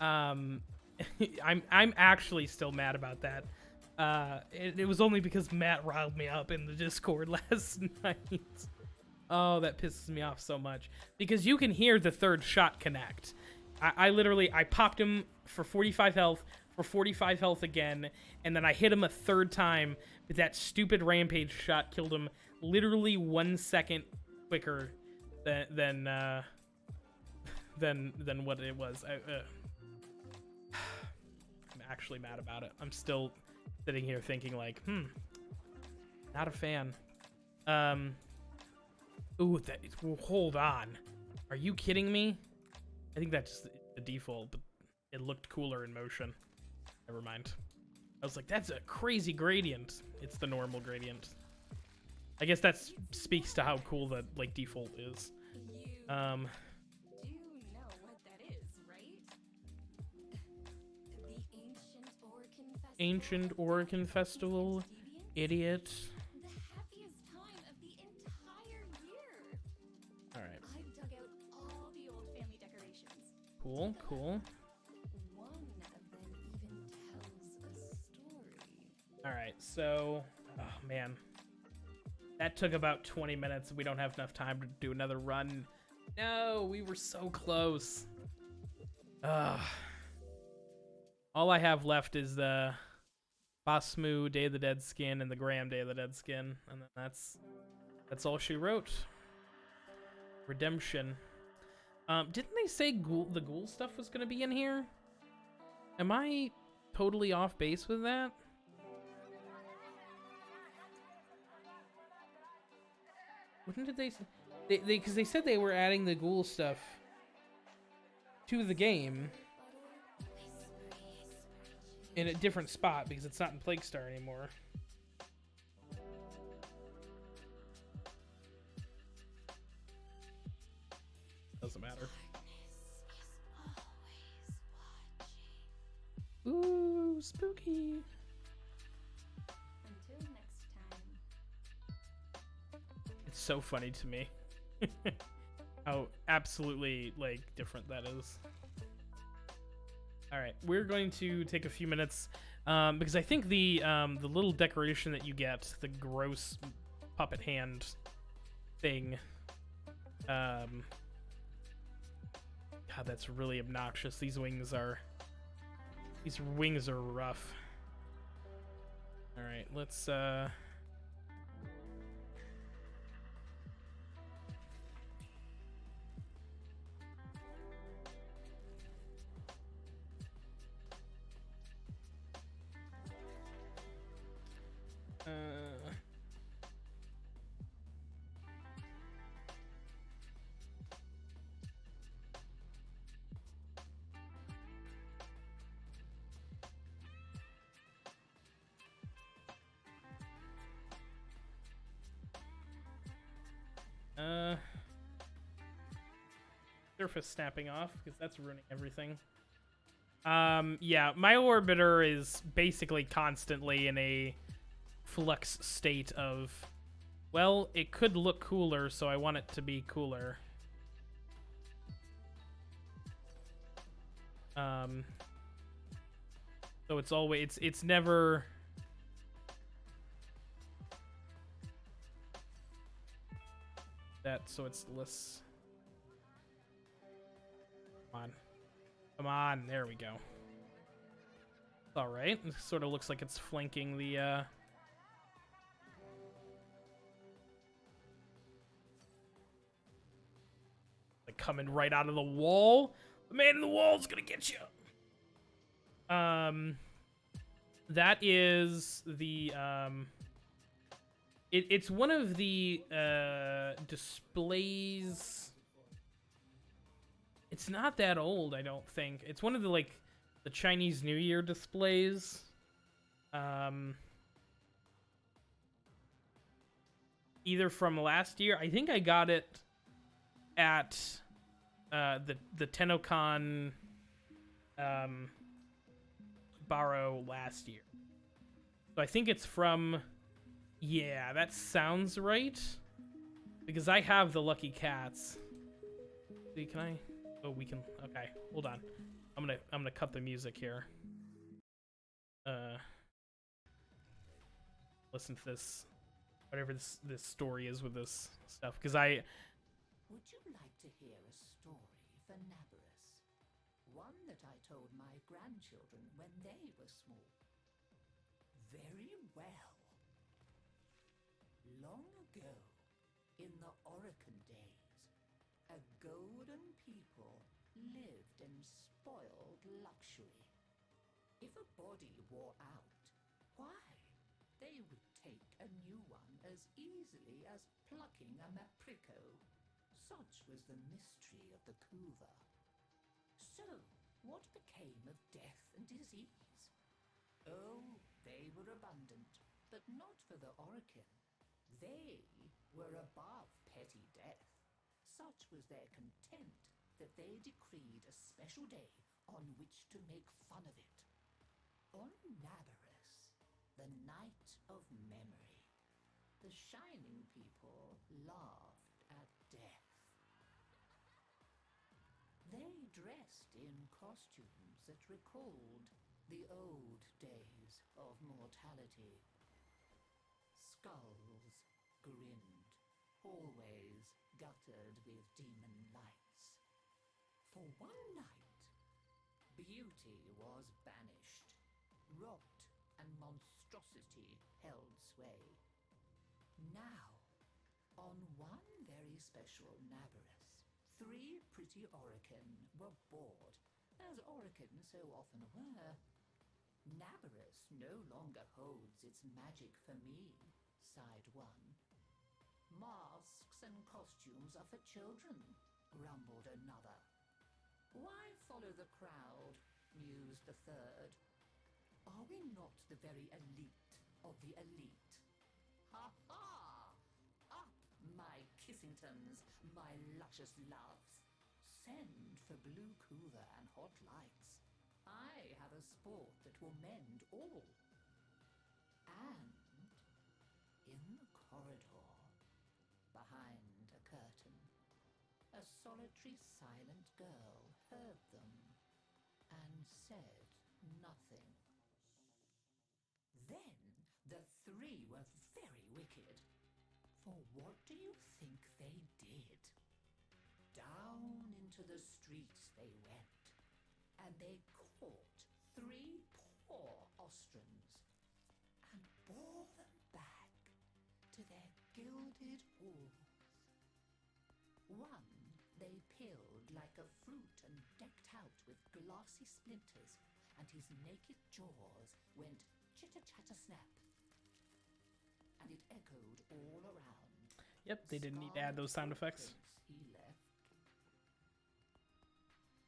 I'm actually still mad about that. It was only because Matt riled me up in the Discord last night. Oh, that pisses me off so much. Because you can hear the third shot connect. I literally popped him for 45 health, for 45 health again, and then I hit him a third time, but that stupid rampage shot killed him literally 1 second quicker than what it was. I'm actually mad about it. I'm still sitting here thinking like, not a fan. Ooh, hold on. Are you kidding me? I think that's the default, but it looked cooler in motion. Never mind. I was like, that's a crazy gradient. It's the normal gradient. I guess that speaks to how cool the like default is. You do know what that is, right? The Ancient Oricon Festival, Deviants? idiot. The happiest time of the entire year. All right, I've dug out all the old family decorations. cool. One of them even tells a story. All right, so, oh man, that took about 20 minutes. We don't have enough time to do another run. No, we were so close. All I have left is the Basmu Day of the Dead skin and the Graham Day of the Dead skin, and then that's all she wrote. Redemption. Didn't they say the ghoul stuff was gonna be in here? Am I totally off base with that? When did they because they said they were adding the ghoul stuff to the game in a different spot because it's not in Plague Star anymore. Doesn't matter. Ooh, spooky. Until next time. It's so funny to me how absolutely like different that is. All right, we're going to take a few minutes because I think the little decoration that you get, the gross puppet hand thing, God, that's really obnoxious. These wings are rough. All right, let's surface snapping off because that's ruining everything. Yeah, my orbiter is basically constantly in a flux state of, well, it could look cooler, so I want it to be cooler. So it's always it's never that, so it's less. Come on, there we go. All right, it sort of looks like it's flanking the like coming right out of the wall. The man in the wall's gonna get you. That is the it's one of the displays. It's not that old, I don't think. It's one of the like the Chinese New Year displays. Either from last year. I think I got it at the TennoCon borrow last year. So I think it's from, yeah, that sounds right. Because I have the Lucky Cats. See, can I? Oh, we can. Okay, hold on. I'm gonna cut the music here. Listen to this, whatever this story is with this stuff, because I. Would you like to hear a story for Naberus? One that I told my grandchildren when they were small. Very well. Long ago, in the Oracan days, a golden people lived in spoiled luxury. If a body wore out, why, they would take a new one as easily as plucking a maprico. Such was the mystery of the Kuva. So, what became of death and disease? Oh, they were abundant, but not for the Oracan. They were above petty death. Such was their content that they decreed a special day on which to make fun of it. On Naberus, the night of memory, the shining people laughed at death. They dressed in costumes that recalled the old days of mortality. Skulls grinned, always guttered with demon lights. For one night, beauty was banished, rot and monstrosity held sway. Now, on one very special Naberus, three pretty Orichin were bored, as Orichin so often were. Naberus no longer holds its magic for me, sighed one. Masks and costumes are for children, grumbled another. Why follow the crowd, mused the third. Are we not the very elite of the elite? Ha ha! Up, my Kissingtons, my luscious loves. Send for blue couver and hot lights. I have a sport that will mend all. And in the corridor, behind a curtain, a solitary silent girl heard them and said nothing. Then the three were very wicked. For what do you think they did? Down into the streets they went, and they caught three poor ostrons and bore them back to their gilded halls. One they peeled like a fruit and decked out with glassy splinters, and his naked jaws went chitter-chatter-snap. And it echoed all around. Yep, they didn't need to add those sound effects. He left.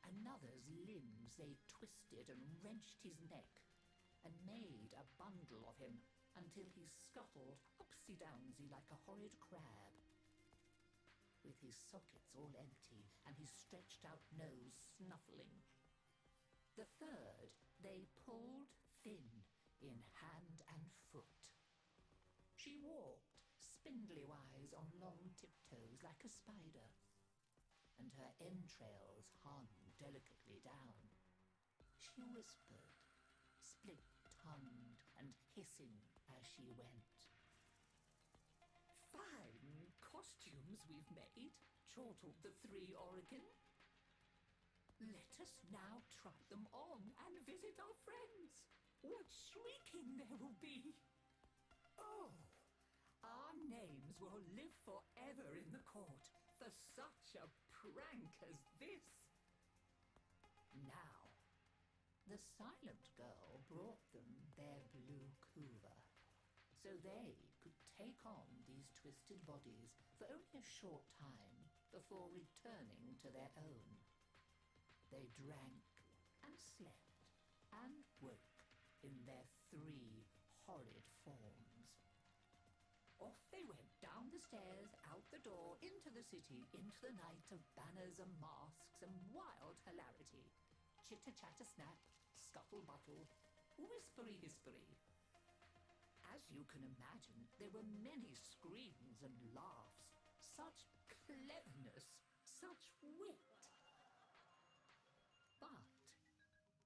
Another's limbs they twisted and wrenched his neck, and made a bundle of him until he scuttled upsy-downsy like a horrid crab, with his sockets all empty and his stretched-out nose snuffling. The third they pulled thin in hand and foot. She walked spindly-wise on long tiptoes like a spider, and her entrails hung delicately down. She whispered, split-tongued and hissing as she went. Fine costumes we've made, chortled the three Orichin. Let us now try them on and visit our friends. What shrieking there will be! Oh, our names will live forever in the court for such a prank as this. Now, the silent girl brought them their blue couver, so they could take on these twisted bodies for only a short time before returning to their own. They drank and slept and woke in their three horrid forms. Off they went down the stairs, out the door, into the city, into the night of banners and masks and wild hilarity. Chitter-chatter-snap, scuttle-buttle, whispery-hispery. As you can imagine, there were many screams and laughs. Such cleverness, such wit. But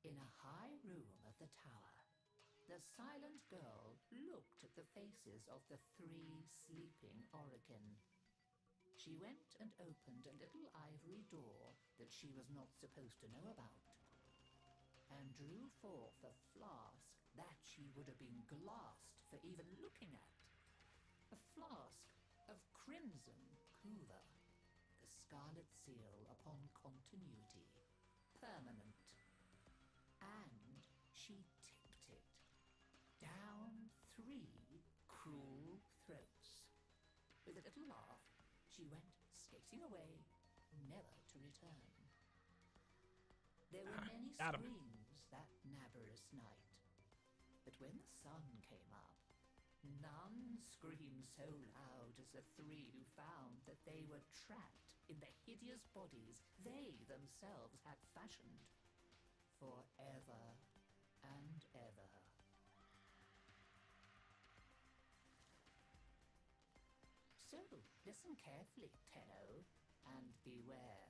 in a high room of the tower, the silent girl looked at the faces of the three sleeping Orichin. She went and opened a little ivory door that she was not supposed to know about, and drew forth a flask that she would have been glassed for even looking at. A flask of crimson couver, the scarlet seal upon continuity, permanent. And she tipped it down three cruel throats. With a little laugh, she went skating away, never to return. There were many Got 'em. screams that Naberus night, but when the sun came up, none screamed so loud as the three who found that they were trapped in the hideous bodies they themselves had fashioned forever and ever. So, listen carefully, Tenno, and beware,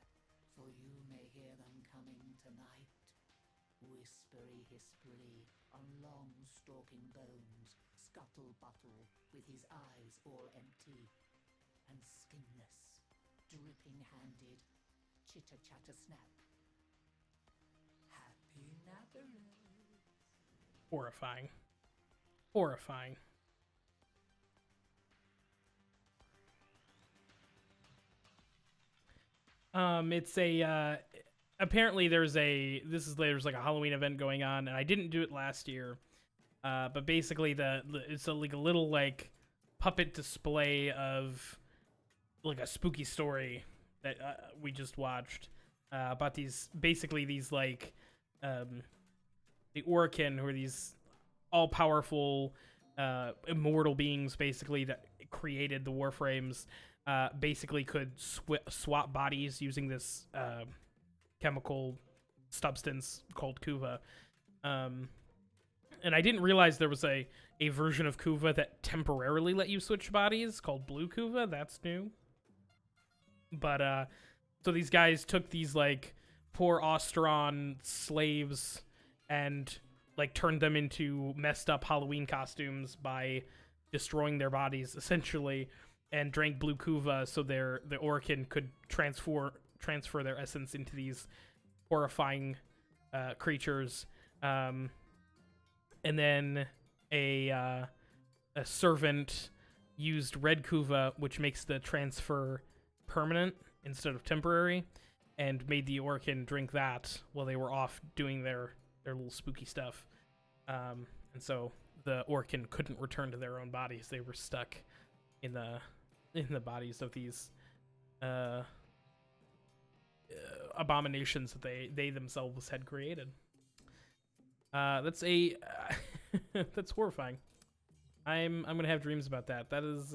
for you may hear them coming tonight. Whispery-hispery on long stalking bones, scuttle-buttle with his eyes all empty, and skinless, dripping-handed, chitter-chatter-snap. Happy Naberus. Horrifying. Horrifying. It's a apparently there's like a Halloween event going on, and I didn't do it last year. But basically it's like a little like puppet display of like a spooky story that we just watched about these like the Orokin, who are these all-powerful immortal beings basically that created the Warframes, basically could swap bodies using this chemical substance called Kuva. And I didn't realize there was a version of Kuva that temporarily let you switch bodies called Blue Kuva. That's new. But so these guys took these like poor Ostron slaves and like turned them into messed up Halloween costumes by destroying their bodies essentially, and drank Blue Kuva so the Orokin could transfer their essence into these horrifying creatures. And then a servant used Red Kuva, which makes the transfer permanent instead of temporary, and made the Orokin drink that while they were off doing their little spooky stuff. And so the Orokin couldn't return to their own bodies. They were stuck in the bodies of these abominations that they themselves had created. That's that's horrifying. I'm gonna have dreams about that. That is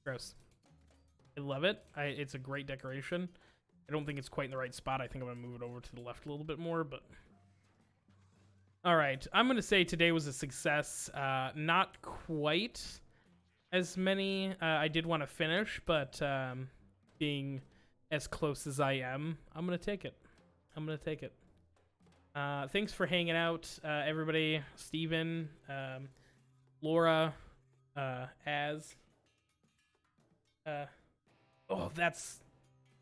gross. I love it. It's a great decoration. I don't think it's quite in the right spot. I think I'm gonna move it over to the left a little bit more, but all right. I'm gonna say today was a success. Not quite as many I did want to finish, but being as close as I am, I'm gonna take it. Thanks for hanging out, everybody. Steven, Laura, oh, that's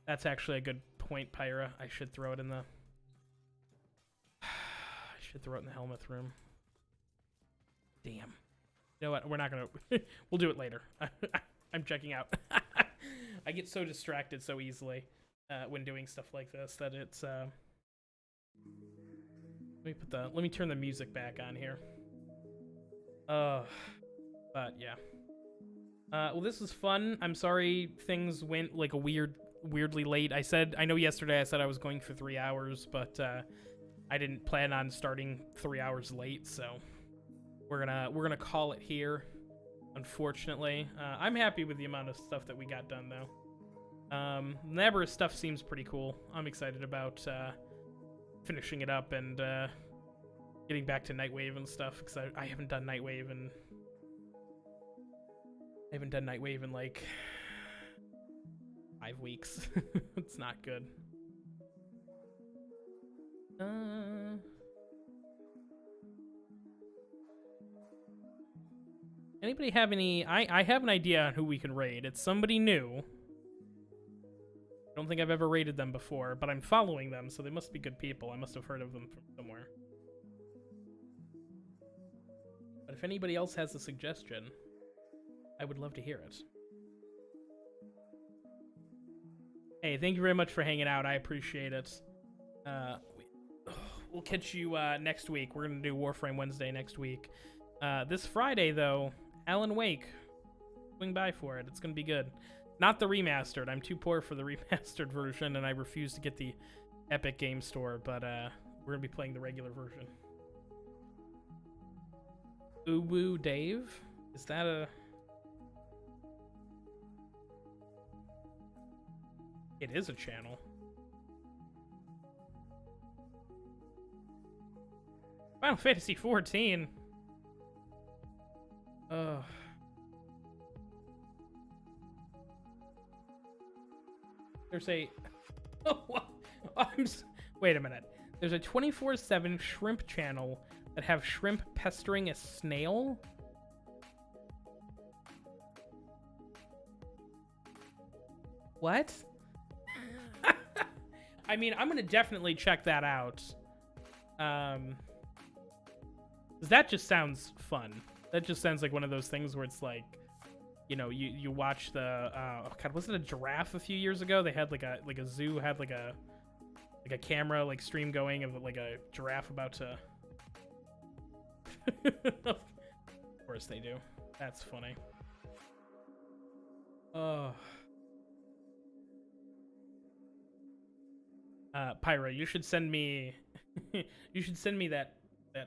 actually a good point, Pyra. I should throw it in the Helmuth room. Damn. You know what? We're not gonna. We'll do it later. I'm checking out. I get so distracted so easily when doing stuff like this that it's. Let me turn the music back on here. But yeah. Well, this was fun. I'm sorry things went like weirdly late. I know yesterday I said I was going for 3 hours, but I didn't plan on starting 3 hours late, so we're gonna call it here. Unfortunately, I'm happy with the amount of stuff that we got done though. Naberus stuff seems pretty cool. I'm excited about finishing it up and getting back to Nightwave and stuff, because I haven't done Nightwave in like 5 weeks. It's not good. Anybody have any? I have an idea on who we can raid. It's somebody new. I don't think I've ever raided them before, but I'm following them, so they must be good people. I must have heard of them from somewhere. But if anybody else has a suggestion, I would love to hear it. Hey, thank you very much for hanging out. I appreciate it. We'll catch you next week. We're going to do Warframe Wednesday next week. This Friday, though, Alan Wake. Swing by for it. It's going to be good. Not the remastered. I'm too poor for the remastered version, and I refuse to get the Epic Game Store, but we're going to be playing the regular version. Uwu Dave? Is that a... It is a channel. Final Fantasy 14. There's a... Wait a minute. There's a 24/7 shrimp channel that have shrimp pestering a snail? What? I mean, I'm gonna definitely check that out. 'Cause that just sounds fun. That just sounds like one of those things where it's like, you know, you watch the oh god, was it a giraffe a few years ago? They had like a zoo had like a camera like stream going of like a giraffe about to. Of course they do. That's funny. Oh. Pyra, you should send me you should send me that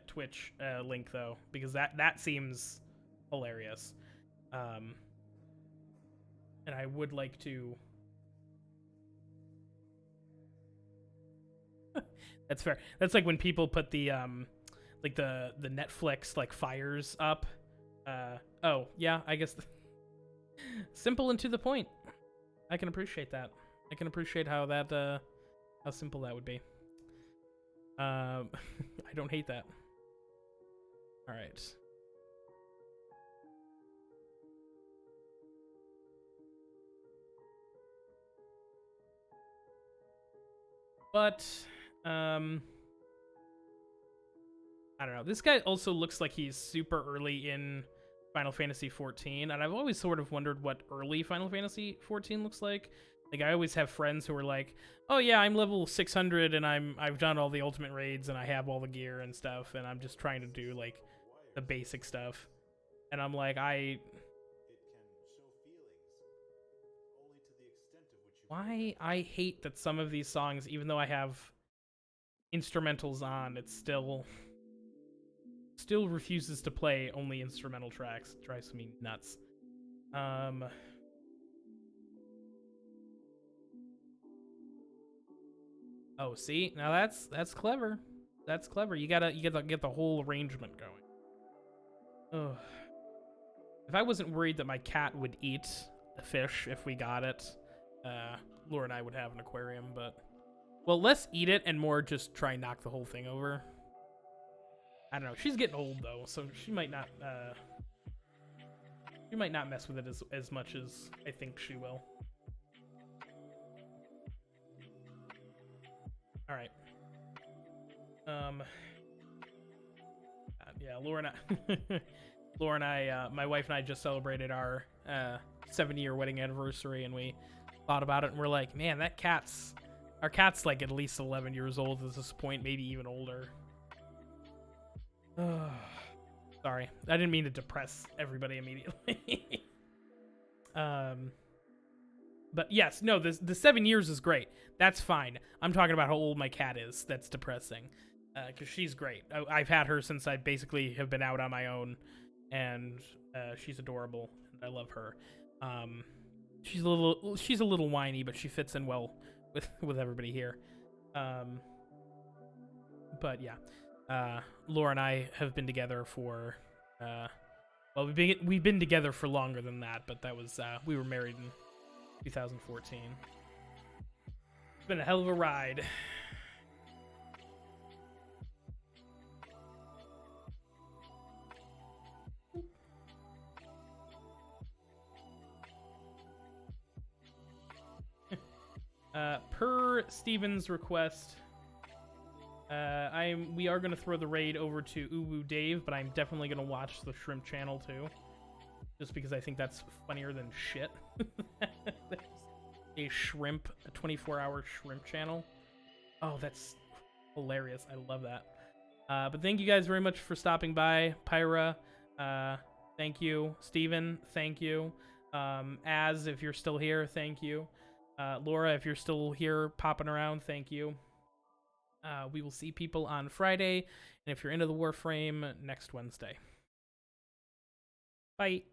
Twitch link though, because that seems hilarious. And I would like to. That's fair. That's like when people put the like the Netflix like fires up. Oh yeah, I guess simple and to the point. I can appreciate that. I can appreciate how that how simple that would be. I don't hate that. All right. But I don't know. This guy also looks like he's super early in Final Fantasy 14, and I've always sort of wondered what early Final Fantasy 14 looks like. Like, I always have friends who are like, "Oh yeah, I'm level 600 and I've done all the ultimate raids and I have all the gear and stuff, and I'm just trying to do like the basic stuff." And I'm like, why I hate that some of these songs, even though I have instrumentals on, it still refuses to play only instrumental tracks. It drives me nuts. Oh, see? Now that's clever. That's clever. You gotta get the whole arrangement going. Ugh. If I wasn't worried that my cat would eat a fish if we got it, Laura and I would have an aquarium, but well, less eat it and more just try and knock the whole thing over. I don't know. She's getting old though, so she might not mess with it as much as I think she will. All right. Yeah, Laura and I, my wife and I just celebrated our 7-year wedding anniversary, and we thought about it, and we're like, man, our cat's like at least 11 years old at this point, maybe even older. Sorry, I didn't mean to depress everybody immediately. But yes, no, the 7 years is great. That's fine. I'm talking about how old my cat is. That's depressing. Because she's great. I've had her since I basically have been out on my own, and she's adorable, and I love her. She's a little whiny, but she fits in well with everybody here. But yeah, Laura and I have been together for well, we've been together for longer than that, but that was we were married in 2014. It's been a hell of a ride. Per Steven's request, we are gonna throw the raid over to Uwu Dave, but I'm definitely gonna watch the Shrimp channel too, just because I think that's funnier than shit. A 24-hour shrimp channel. Oh, that's hilarious. I love that. But thank you guys very much for stopping by. Pyra, thank you. Steven, thank you. Az, if you're still here, thank you. Laura, if you're still here popping around, thank you. We will see people on Friday, and if you're into the Warframe, next Wednesday. Bye.